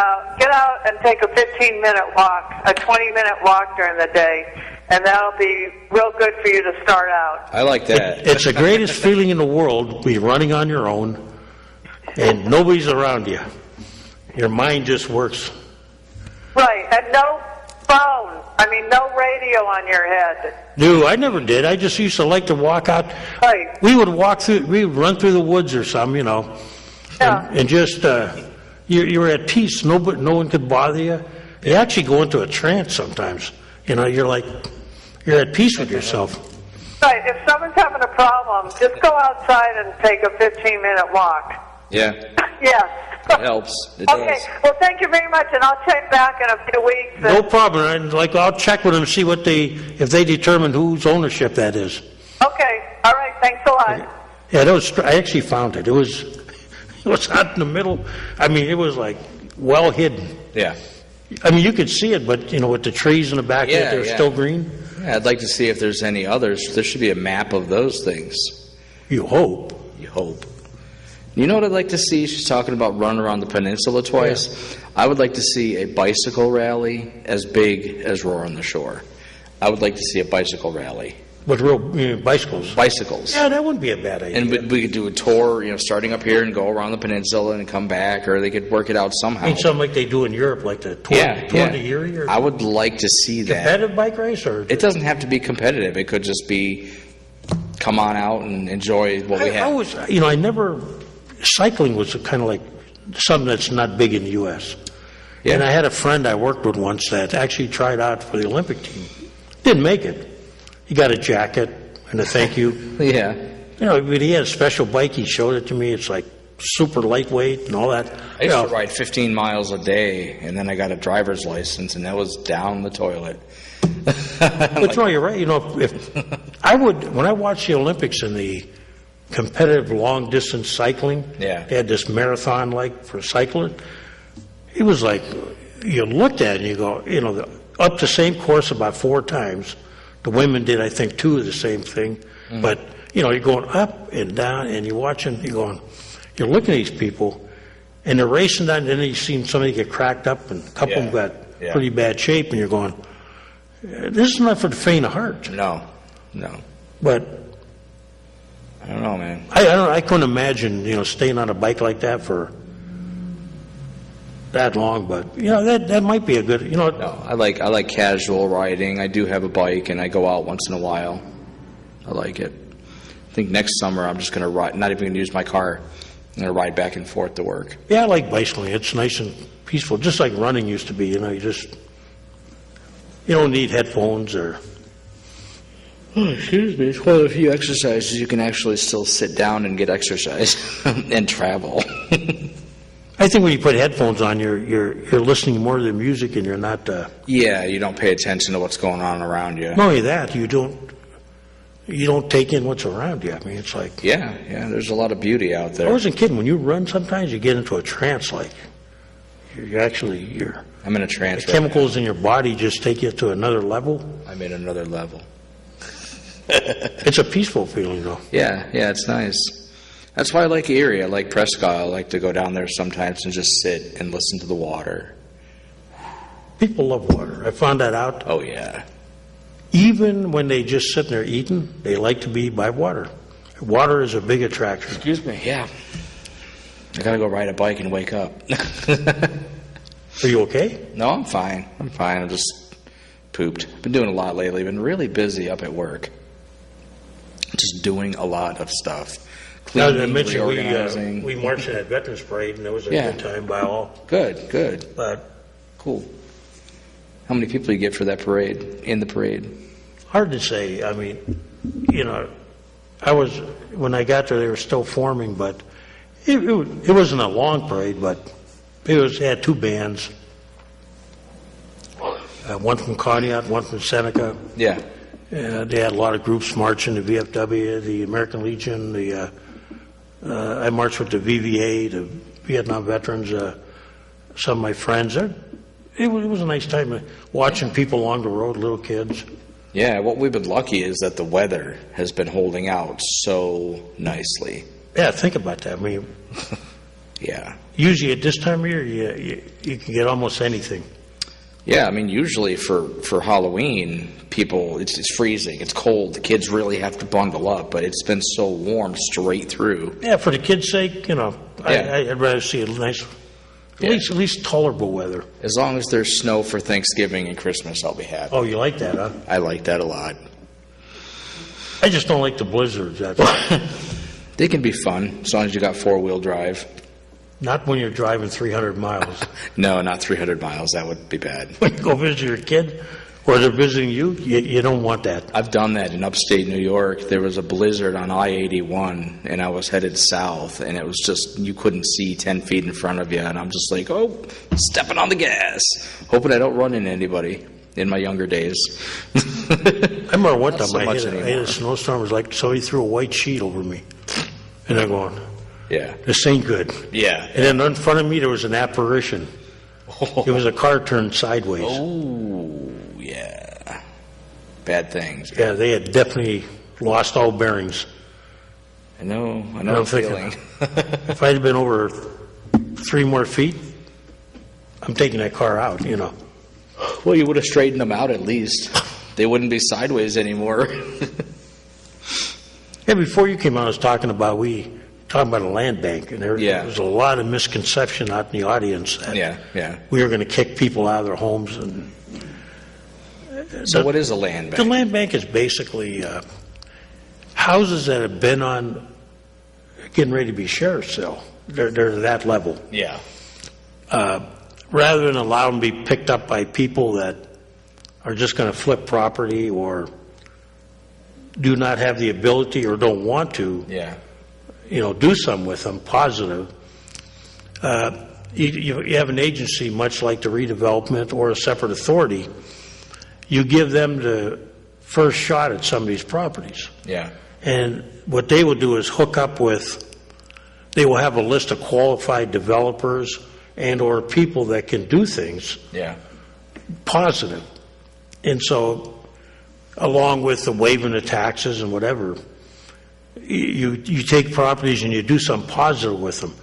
out and take a 15-minute walk, a 20-minute walk during the day, and that'll be real good for you to start out. I like that. It's the greatest feeling in the world to be running on your own, and nobody's around you. Your mind just works. Right, and no phone. I mean, no radio on your head. No, I never did. I just used to like to walk out. Right. We would run through the woods or something, you know. Yeah. And just, you were at peace. No one could bother you. You actually go into a trance sometimes. You know, you're at peace with yourself. Right. If someone's having a problem, just go outside and take a 15-minute walk. Yeah. Yes. It helps. It Okay. does. Well, thank you very much, and I'll check back in a few weeks. No problem. And I'll check with them, see if they determine whose ownership that is. Okay. All right. Thanks a lot. Yeah, I actually found it. It was out in the middle. I mean, it was like well hidden. Yeah. I mean, you could see it, but with the trees in the back, they're still green. Yeah, I'd like to see if there's any others. There should be a map of those things. You hope. You hope. You know what I'd like to see? She's talking about running around the peninsula twice. Yeah. I would like to see a bicycle rally as big as Roar on the Shore. I would like to see a bicycle rally. With real bicycles? Bicycles. Yeah, that wouldn't be a bad idea. And we could do a tour, starting up here and go around the peninsula and come back, or they could work it out somehow. I mean, something like they do in Europe, like the Tour de Erie? I would like to see that. Competitive bike race? It doesn't have to be competitive. It could just be come on out and enjoy what we have. Cycling was kind of like something that's not big in the U.S. Yeah. And I had a friend I worked with once that actually tried out for the Olympic team. Didn't make it. He got a jacket and a thank you. Yeah. But he had a special bike. He showed it to me. It's like super lightweight and all that. I used to ride 15 miles a day, and then I got a driver's license, and that was down the toilet. But no, you're right. When I watched the Olympics in the competitive long distance cycling, they had this marathon like for cycling. It was like you looked at it and you go, up the same course about 4 times. The women did, I think, 2 of the same thing. Mm-hmm. But you're going up and down, and you're watching. You're looking at these people, and they're racing down. And then you see somebody get cracked up, and a couple of them got pretty bad shape, and you're going, this is not for the faint of heart. No. But I don't know, man. I couldn't imagine, staying on a bike like that for that long. But that might be a good. No, I like casual riding. I do have a bike, and I go out once in a while. I like it. I think next summer I'm just going to ride. Not even going to use my car. I'm going to ride back and forth to work. Yeah, I like bicycling. It's nice and peaceful, just like running used to be. You don't need headphones or. Oh, excuse me. It's one of the few exercises you can actually still sit down and get exercise and travel. I think when you put headphones on, you're listening more to the music, and you're not. Yeah, you don't pay attention to what's going on around you. Not only that, you don't take in what's around you. I mean, it's like. Yeah. There's a lot of beauty out there. I wasn't kidding. When you run, sometimes you get into a trance. Like I'm in a trance. The chemicals in your body just take you to another level. I'm in another level. It's a peaceful feeling, though. Yeah, it's nice. That's why I like Erie. I like Prescott. I like to go down there sometimes and just sit and listen to the water. People love water. I found that out. Oh, yeah. Even when they just sit there eating, they like to be by water. Water is a big attraction. Excuse me, yeah. I gotta go ride a bike and wake up. Are you okay? No, I'm fine. I'm just pooped. Been doing a lot lately. Been really busy up at work. Just doing a lot of stuff. Cleaning, now, I mentioned we marched in that Veterans Parade, and it was a good time by all. Good. But cool. How many people do you get for that parade, in the parade? Hard to say. I mean, when I got there, they were still forming, but it wasn't a long parade, but it had 2 bands. One from Conneaut, one from Seneca. Yeah. They had a lot of groups marching, the VFW, the American Legion, I marched with the VVA, the Vietnam veterans, some of my friends. It was a nice time watching people along the road, little kids. Yeah, what we've been lucky is that the weather has been holding out so nicely. Yeah, think about that. I mean, yeah. Usually at this time of year, you can get almost anything. Yeah, I mean, usually for Halloween, it's freezing, it's cold, the kids really have to bundle up, but it's been so warm straight through. Yeah, for the kids' sake, I'd rather see a nice, at least tolerable weather. As long as there's snow for Thanksgiving and Christmas, I'll be happy. Oh, you like that, huh? I like that a lot. I just don't like the blizzards. They can be fun, as long as you got 4-wheel drive. Not when you're driving 300 miles. No, not 300 miles. That would be bad. When you go visit your kid? or they're visiting you, you don't want that. I've done that in upstate New York. There was a blizzard on I-81, and I was headed south, and it was just, you couldn't see 10 feet in front of you, and I'm just like, oh, stepping on the gas, hoping I don't run into anybody in my younger days. I remember one time so I much hit anymore. a snowstorm. It was like somebody threw a white sheet over me. And I'm going, Yeah. this ain't good. Yeah. And then in front of me, there was an apparition. It was a car turned sideways. Oh, yeah. Bad things. Yeah, they had definitely lost all bearings. I know I'm the thinking, feeling. if I'd have been over 3 more feet, I'm taking that car out, you know. Well, you would have straightened them out at least. They wouldn't be sideways anymore. Yeah, before you came on, I was talking about a land bank, and there was a lot of misconception out in the audience that Yeah. we were going to kick people out of their homes. And So what is a land the bank? land bank is basically houses that have been on, getting ready to be sheriff's sale. They're that level. Yeah. Rather than allow them to be picked up by people that are just going to flip property or do not have the ability or don't want to, Yeah. do something with them positive. You have an agency, much like the redevelopment or a separate authority, you give them the first shot at some of these properties. Yeah. And what they will do is hook up with, they will have a list of qualified developers and or people that can do things Yeah. positive. And so, along with the waiving of taxes and whatever, you take properties and you do something positive with them.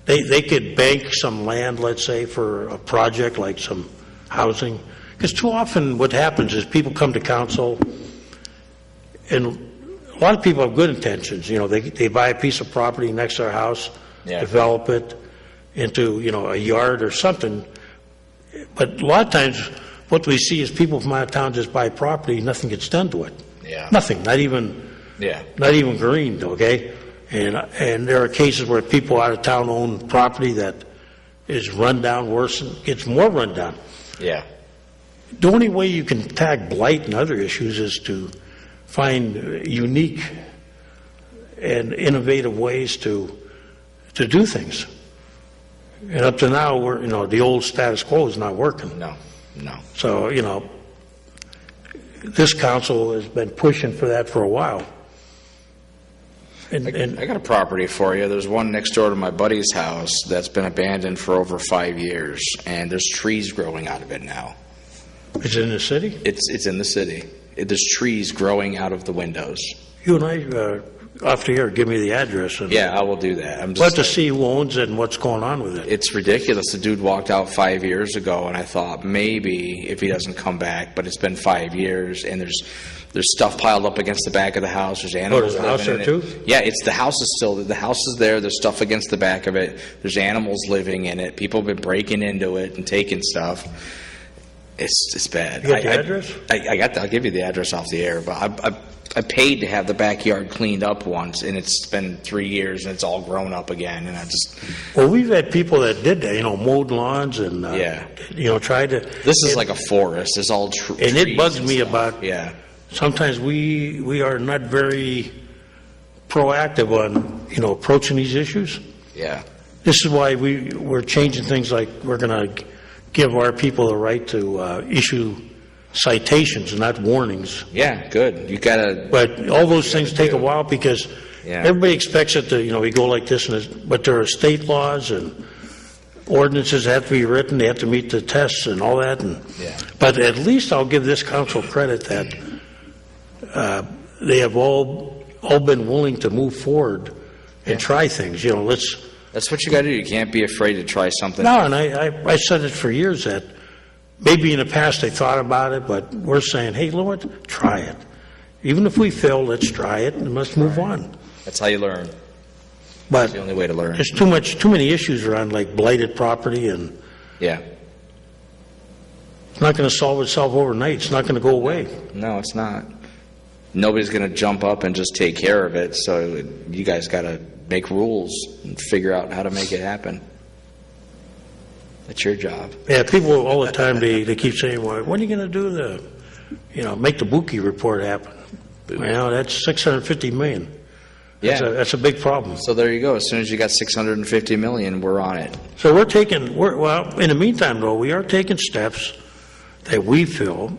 They could bank some land, let's say, for a project like some housing. Because too often what happens is people come to council, and a lot of people have good intentions. They buy a piece of property next to their house, develop it into, a yard or something. But a lot of times what we see is people from out of town just buy property, nothing gets done to it. Yeah. Nothing, not even greened, okay? And there are cases where people out of town own property that is run down worse and gets more run down. Yeah. The only way you can attack blight and other issues is to find unique and innovative ways to do things. And up to now, the old status quo is not working. No. So, this council has been pushing for that for a while. And I got a property for you. There's one next door to my buddy's house that's been abandoned for over 5 years, and there's trees growing out of it now. is it in the city? It's in the city. There's trees growing out of the windows. You and I, off the air, give me the address. And Yeah, I will do that. I'm we'll have just to see who owns it and what's going on with it. It's ridiculous. The dude walked out 5 years ago, and I thought maybe if he doesn't come back, but it's been 5 years, and there's stuff piled up against the back of the house. There's animals there's a house living there in too? it. Yeah, the house is there. There's stuff against the back of it. There's animals living in it. People have been breaking into it and taking stuff. It's bad. You got the address? I'll give you the address off the air, but I paid to have the backyard cleaned up once, and it's been 3 years, and it's all grown up again, and I just... Well, we've had people that did that, mowed lawns and, tried to... This is like a forest. It's all trees. And it bugs me stuff. about... Yeah. Sometimes we are not very proactive on, approaching these issues. Yeah. This is why we're changing things like we're going to give our people the right to issue citations, not warnings. Yeah, good. You gotta... But all those things take a while because everybody expects it to, we go like this, but there are state laws and ordinances that have to be written, they have to meet the tests and all that. But at least I'll give this council credit that they have all been willing to move forward and try things. That's what you gotta do. You can't be afraid to try something. No, and I said it for years that maybe in the past they thought about it, but we're saying, hey, Lord, try it. Even if we fail, let's try it and let's move on. That's how you learn. But That's the only way to learn. there's too many issues around like blighted property, and Yeah. it's not going to solve itself overnight. It's not going to go away. No, it's not. Nobody's gonna jump up and just take care of it, so you guys gotta make rules and figure out how to make it happen. That's your job. Yeah, people all the time, they keep saying, well, when are you going to do make the Buki report happen. That's $650 million. Yeah. That's a big problem. So there you go. As soon as you got $650 million, we're on it. So in the meantime, though, we are taking steps that we feel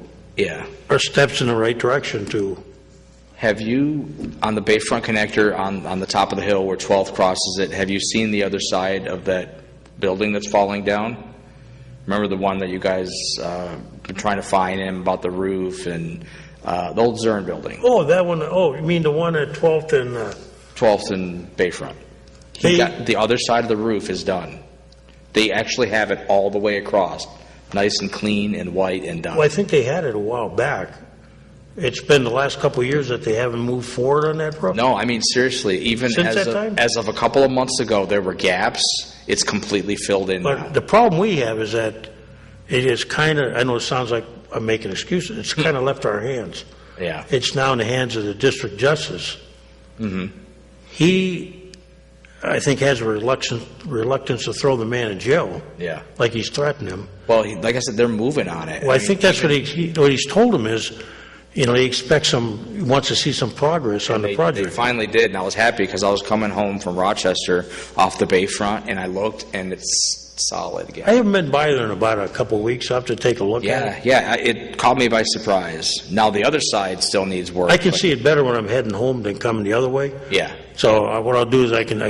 are steps in the right direction to. Have you, on the Bayfront connector on the top of the hill where 12th crosses it, have you seen the other side of that building that's falling down? Remember the one that you guys been trying to find him about the roof and the old Zern building? Oh, that one. Oh, you mean the one at 12th and... 12th and Bayfront. The other side of the roof is done. They actually have it all the way across. Nice and clean and white and done. Well, I think they had it a while back. It's been the last couple of years that they haven't moved forward on that roof? No, I mean, seriously, even as of a couple of months ago, there were gaps. It's completely filled in now. But the problem we have is that it is kind of, I know it sounds like I'm making excuses, it's kind of left our hands. Yeah. It's now in the hands of the district justice. Mm-hmm. He, I think, has a reluctance to throw the man in jail. Yeah. Like he's threatened him. Well, like I said, they're moving on it. Well, I think that's what he's told him is, he expects he wants to see some progress on the project. They finally did, and I was happy because I was coming home from Rochester off the Bayfront, and I looked, and it's solid again. I haven't been by there in about a couple of weeks. I'll have to take a look at it. Yeah, it caught me by surprise. Now, the other side still needs work. I can see it better when I'm heading home than coming the other way. Yeah. So what I'll do is I can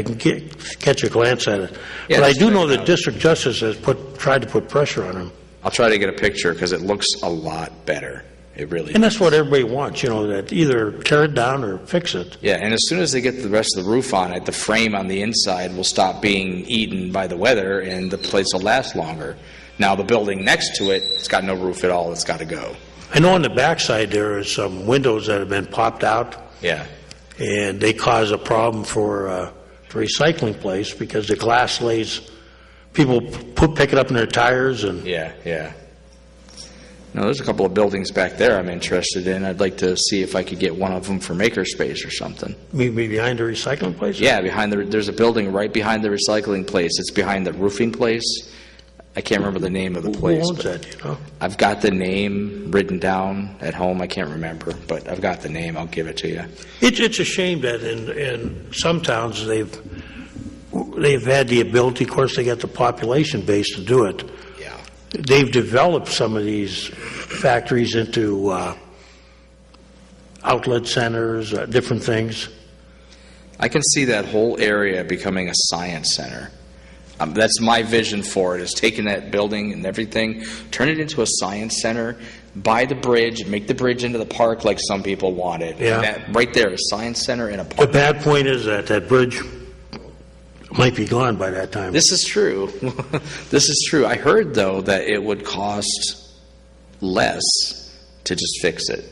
catch a glance at it. Yeah, but I do know that district justice has tried to put pressure on him. I'll try to get a picture because it looks a lot better. It really And that's what everybody wants, that either tear it down or fix it. Yeah, and as soon as they get the rest of the roof on it, the frame on the inside will stop being eaten by the weather and the place will last longer. Now, the building next to it, it's got no roof at all. It's got to go. I know on the backside there are some windows that have been popped out. Yeah. And they cause a problem for the recycling place because the glass lays, people pick it up in their tires and... Yeah. Now, there's a couple of buildings back there I'm interested in. I'd like to see if I could get one of them for makerspace or something. Maybe behind the recycling place? Yeah, there's a building right behind the recycling place. It's behind the roofing place. I can't remember the name of the place. Who owns that, I've got the name written down at home. I can't remember, but I've got the name. I'll give it to you. It's a shame that in some towns they've had the ability, of course they got the population base to do it. Yeah. They've developed some of these factories into outlet centers, different things. I can see that whole area becoming a science center. That's my vision for it, is taking that building and everything, turn it into a science center, buy the bridge, make the bridge into the park like some people wanted. Yeah. That, right there, a science center and a park. The bad point is that bridge might be gone by that time. This is true. This is true. I heard, though, that it would cost less to just fix it.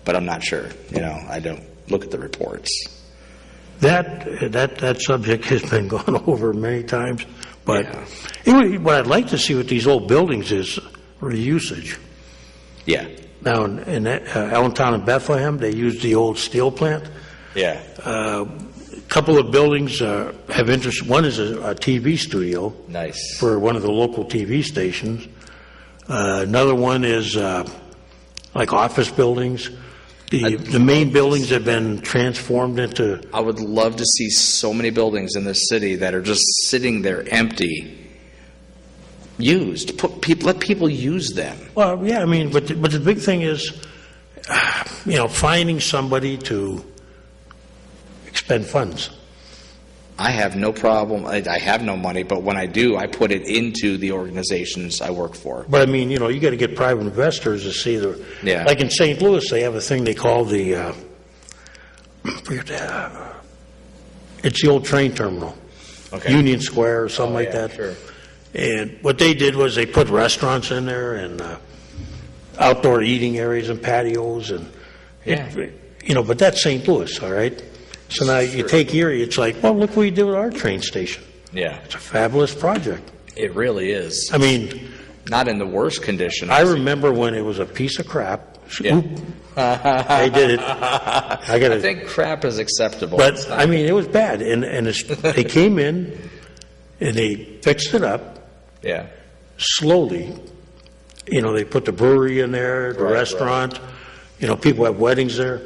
But I'm not sure. I don't look at the reports. That subject has been gone over many times, but what I'd like to see with these old buildings is reusage. Yeah. Now in Allentown and Bethlehem, they use the old steel plant. Yeah. A couple of buildings have interest. One is a TV studio. Nice. For one of the local TV stations. Another one is like office buildings. The main buildings have been transformed into... I would love to see so many buildings in this city that are just sitting there empty, used. Let people use them. Well, yeah, but the big thing is, finding somebody to expend funds. I have no problem. I have no money, but when I do, I put it into the organizations I work for. But you got to get private investors to see the. Yeah. Like in St. Louis, they have a thing they call the. It's the old train terminal, Union Square or something like that. Sure. And what they did was they put restaurants in there and outdoor eating areas and patios and. But that's St. Louis, all right. So now you take Erie, it's like, well, look what we did with our train station. Yeah. It's a fabulous project. It really is. Not in the worst condition. I remember when it was a piece of crap. Yeah. I did it. I think crap is acceptable. But, it was bad. And they came in and they fixed it up. Yeah. Slowly. they put the brewery in there, the restaurant, people have weddings there.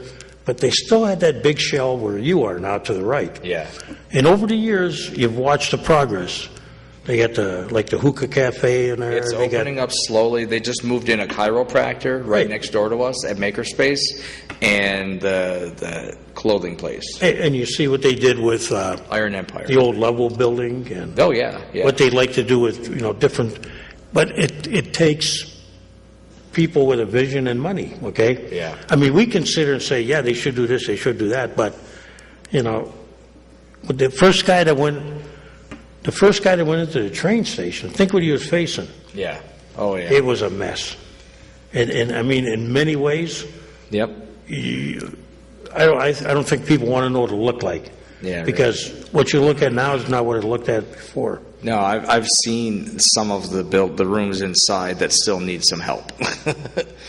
But they still had that big shell where you are now to the right. Yeah. And over the years, you've watched the progress. They got the hookah cafe in there. It's opening up slowly. They just moved in a chiropractor right next door to us at Makerspace, and the clothing place. And you see what they did with Iron Empire, the old Level building, and what they like to do with different. But it takes people with a vision and money. Okay. Yeah. I mean, we consider and say, yeah, they should do this, they should do that, but the first guy that went into the train station, think what he was facing. Yeah. Oh, yeah. It was a mess. And I mean, in many ways. Yep. I don't think people want to know what it looked like. Yeah. Because what you look at now is not what it looked at before. No, I've seen some of the rooms inside that still need some help.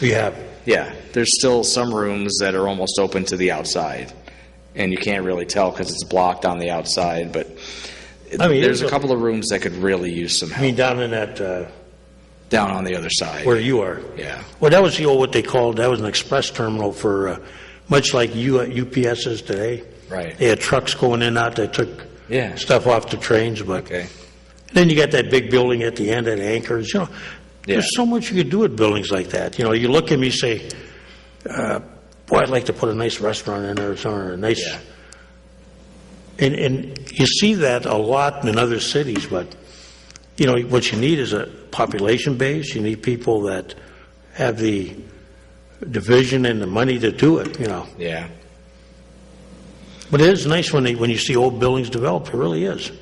We have. Yeah. There's still some rooms that are almost open to the outside, and you can't really tell because it's blocked on the outside, but there's a couple of rooms that could really use some help. I mean, down in that... down on the other side. Where you are. Yeah. Well, that was what they called, that was an express terminal for, much like UPS is today. Right. They had trucks going in and out that took stuff off the trains, but... Okay. Then you got that big building at the end that anchors. There's so much you could do with buildings like that. You look at me and say, boy, I'd like to put a nice restaurant in there or something, or a nice... Yeah. And you see that a lot in other cities, but, what you need is a population base. You need people that have the vision and the money to do it, Yeah. But it is nice when you see old buildings develop. It really is.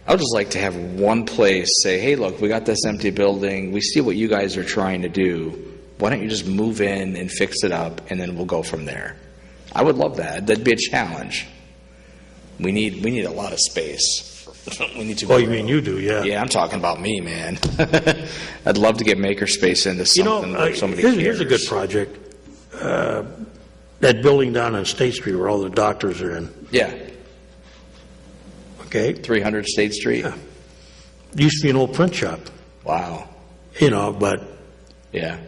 I would just like to have one place say, hey, look, we got this empty building. We see what you guys are trying to do. Why don't you just move in and fix it up, and then we'll go from there. I would love that. That'd be a challenge. We need a lot of space. We need to. Oh, you mean you do? Yeah. Yeah, I'm talking about me, man. I'd love to get Makerspace into something where somebody cares. Here's a good project. That building down on State Street where all the doctors are in. Yeah. Okay. 300 State Street. Yeah. It used to be an old print shop. Wow. But. Yeah.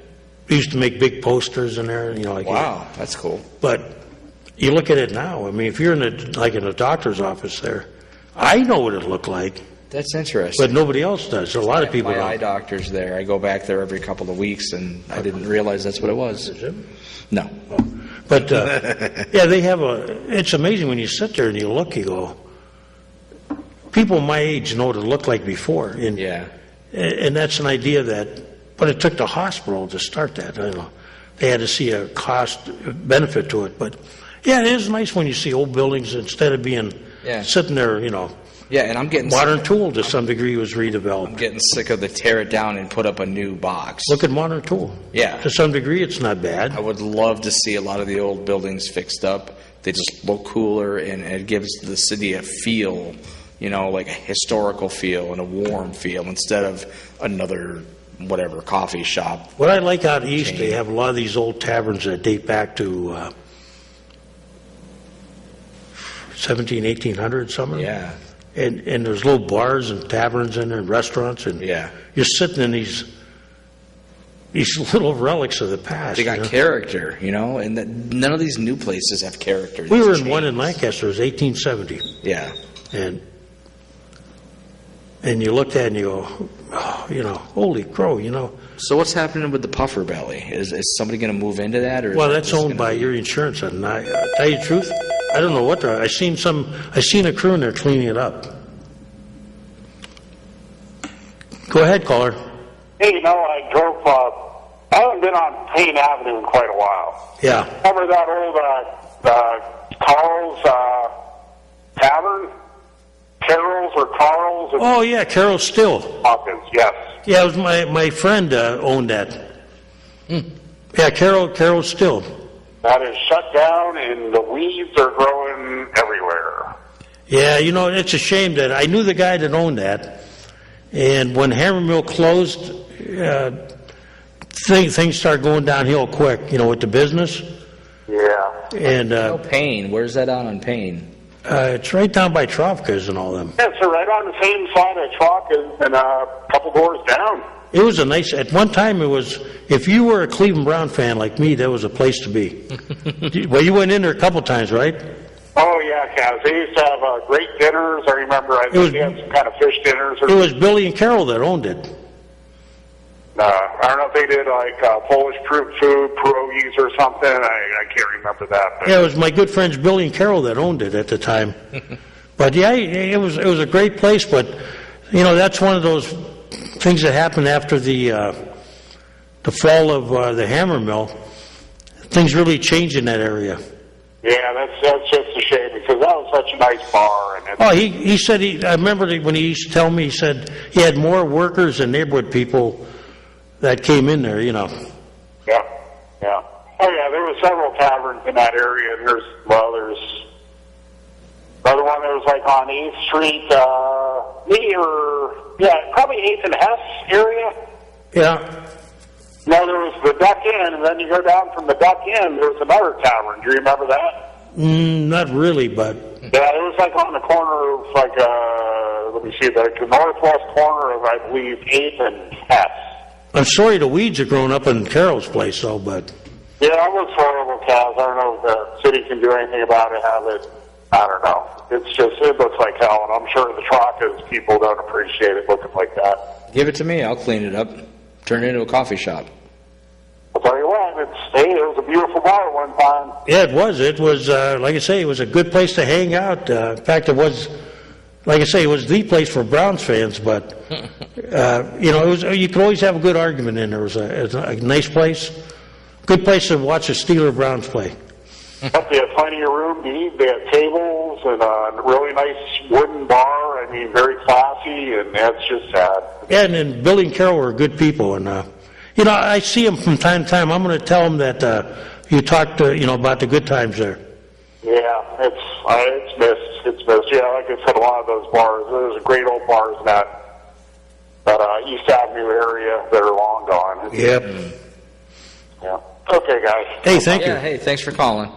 We used to make big posters in there. Wow, that's cool. But you look at it now. I mean, if you're in a doctor's office there, I know what it looked like. That's interesting. But nobody else does. A lot of people My don't. eye doctor's there. I go back there every couple of weeks, and I didn't realize that's what it was. Is it? No. But, they have it's amazing when you sit there and you look, you go, people my age know what it looked like before. And, and that's an idea but it took the hospital to start that. They had to see a cost benefit to it. But, it is nice when you see old buildings instead of being sitting there, Yeah, and I'm getting Modern Tool to some degree was redeveloped. I'm getting sick of the tear it down and put up a new box. Look at Modern Tool. Yeah. To some degree, it's not bad. I would love to see a lot of the old buildings fixed up. They just look cooler, and it gives the city a feel, like a historical feel and a warm feel instead of another coffee shop. What I like out east, they have a lot of these old taverns that date back to 17, 1800 something. Yeah. And there's little bars and taverns in there and restaurants, and you're sitting in these little relics of the past. They got character, and none of these new places have character. We were in one in Lancaster. It was 1870. Yeah. And you looked at it and you go, holy crow, So what's happening with the Puffer Belly? Is somebody going to move into that? Or that's owned by your insurance. And I tell you the truth, I don't know what they're. I seen a crew in there cleaning it up. Go ahead, caller. Hey, I drove. I haven't been on Payne Avenue in quite a while. Yeah. Remember that old Carl's Tavern? Carol's or Carl's? Oh yeah, Carol's Still. Hawkins, yes. Yeah, it was my friend owned that. Yeah, Carol's Still. That is shut down, and the weeds are growing everywhere. Yeah, it's a shame that I knew the guy that owned that, and when Hammer Mill closed, things started going downhill quick. With the business. Yeah. And Payne, where's that on Payne? It's right down by Trovka's and all them. Yeah, so right on the same side of Trovka's and a couple doors down. It was a nice, at one time it was, if you were a Cleveland Brown fan like me, that was a place to be. Well, you went in there a couple times, right? Oh, yeah, Kaz. They used to have great dinners. I remember I think they had some kind of fish dinners. It was Billy and Carol that owned it. I don't know if they did like Polish food, pierogies or something. I can't remember that. But. Yeah, it was my good friends Billy and Carol that owned it at the time. But yeah, it was a great place. But you know, that's one of those things that happened after the fall of the hammer mill. Things really changed in that area. Yeah, that's just a shame because that was such a nice bar. And he said I remember when he used to tell me, he said he had more workers and neighborhood people that came in there, you know. Yeah. Oh yeah, there were several taverns in that area, and there's another one that was like on 8th Street, probably 8th and Hess area. Yeah. No, there was the Duck Inn, and then you go down from the Duck Inn, there was another tavern. Do you remember that? Not really, but... Yeah, it was like on the corner of, like, let me see, the northwest corner of, I believe, 8th and Hess. I'm sorry the weeds are growing up in Carol's place, though, but... Yeah, that looks horrible, Kaz. I don't know if the city can do anything about it, have it. I don't know. It looks like hell, and I'm sure the Trocas people don't appreciate it looking like that. Give it to me. I'll clean it up. Turn it into a coffee shop. I'll tell you what, it was a beautiful bar one time. Yeah, it was. It was, like I say, it was a good place to hang out. In fact, it was... Like I say, it was the place for Browns fans, but you know, you could always have a good argument in there. It was a nice place, good place to watch the Steeler Browns play. They had plenty of room to eat. They had tables and a really nice wooden bar. I mean, very classy, and that's just sad. Yeah, and then Billy and Carol were good people, and you know, I see them from time to time. I'm going to tell them that you talked, about the good times there. Yeah, it's missed. It's missed. Yeah, like I said, a lot of those bars. There's great old bars in that East Avenue area that are long gone. Yep. Yeah. Okay, guys. Hey, thank you. Yeah, hey, thanks for calling.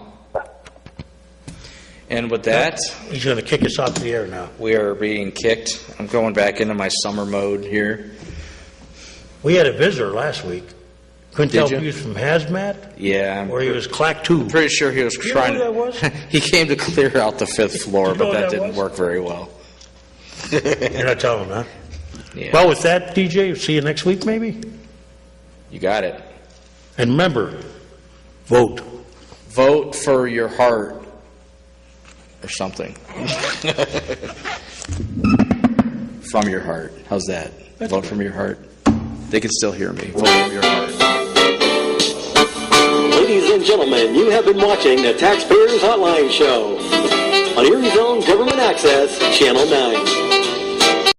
And with that, he's going to kick us off the air now. We are being kicked. I'm going back into my summer mode here. We had a visitor last week. Couldn't Did tell you? if he was from Hazmat. Yeah. Or he was Clack 2. Pretty sure he was You trying know who that was? He came to clear out the 5th floor, You know but who that that didn't was? work very well. You're not telling, huh? Yeah. Well, with that, DJ, see you next week, maybe? You got it. And remember, vote. Vote for your heart or something. From your heart. How's that? Vote from your heart. They can still hear me. Vote from your heart. Ladies and gentlemen, you have been watching the Taxpayers Hotline Show on Erie's own Government Access, Channel 9.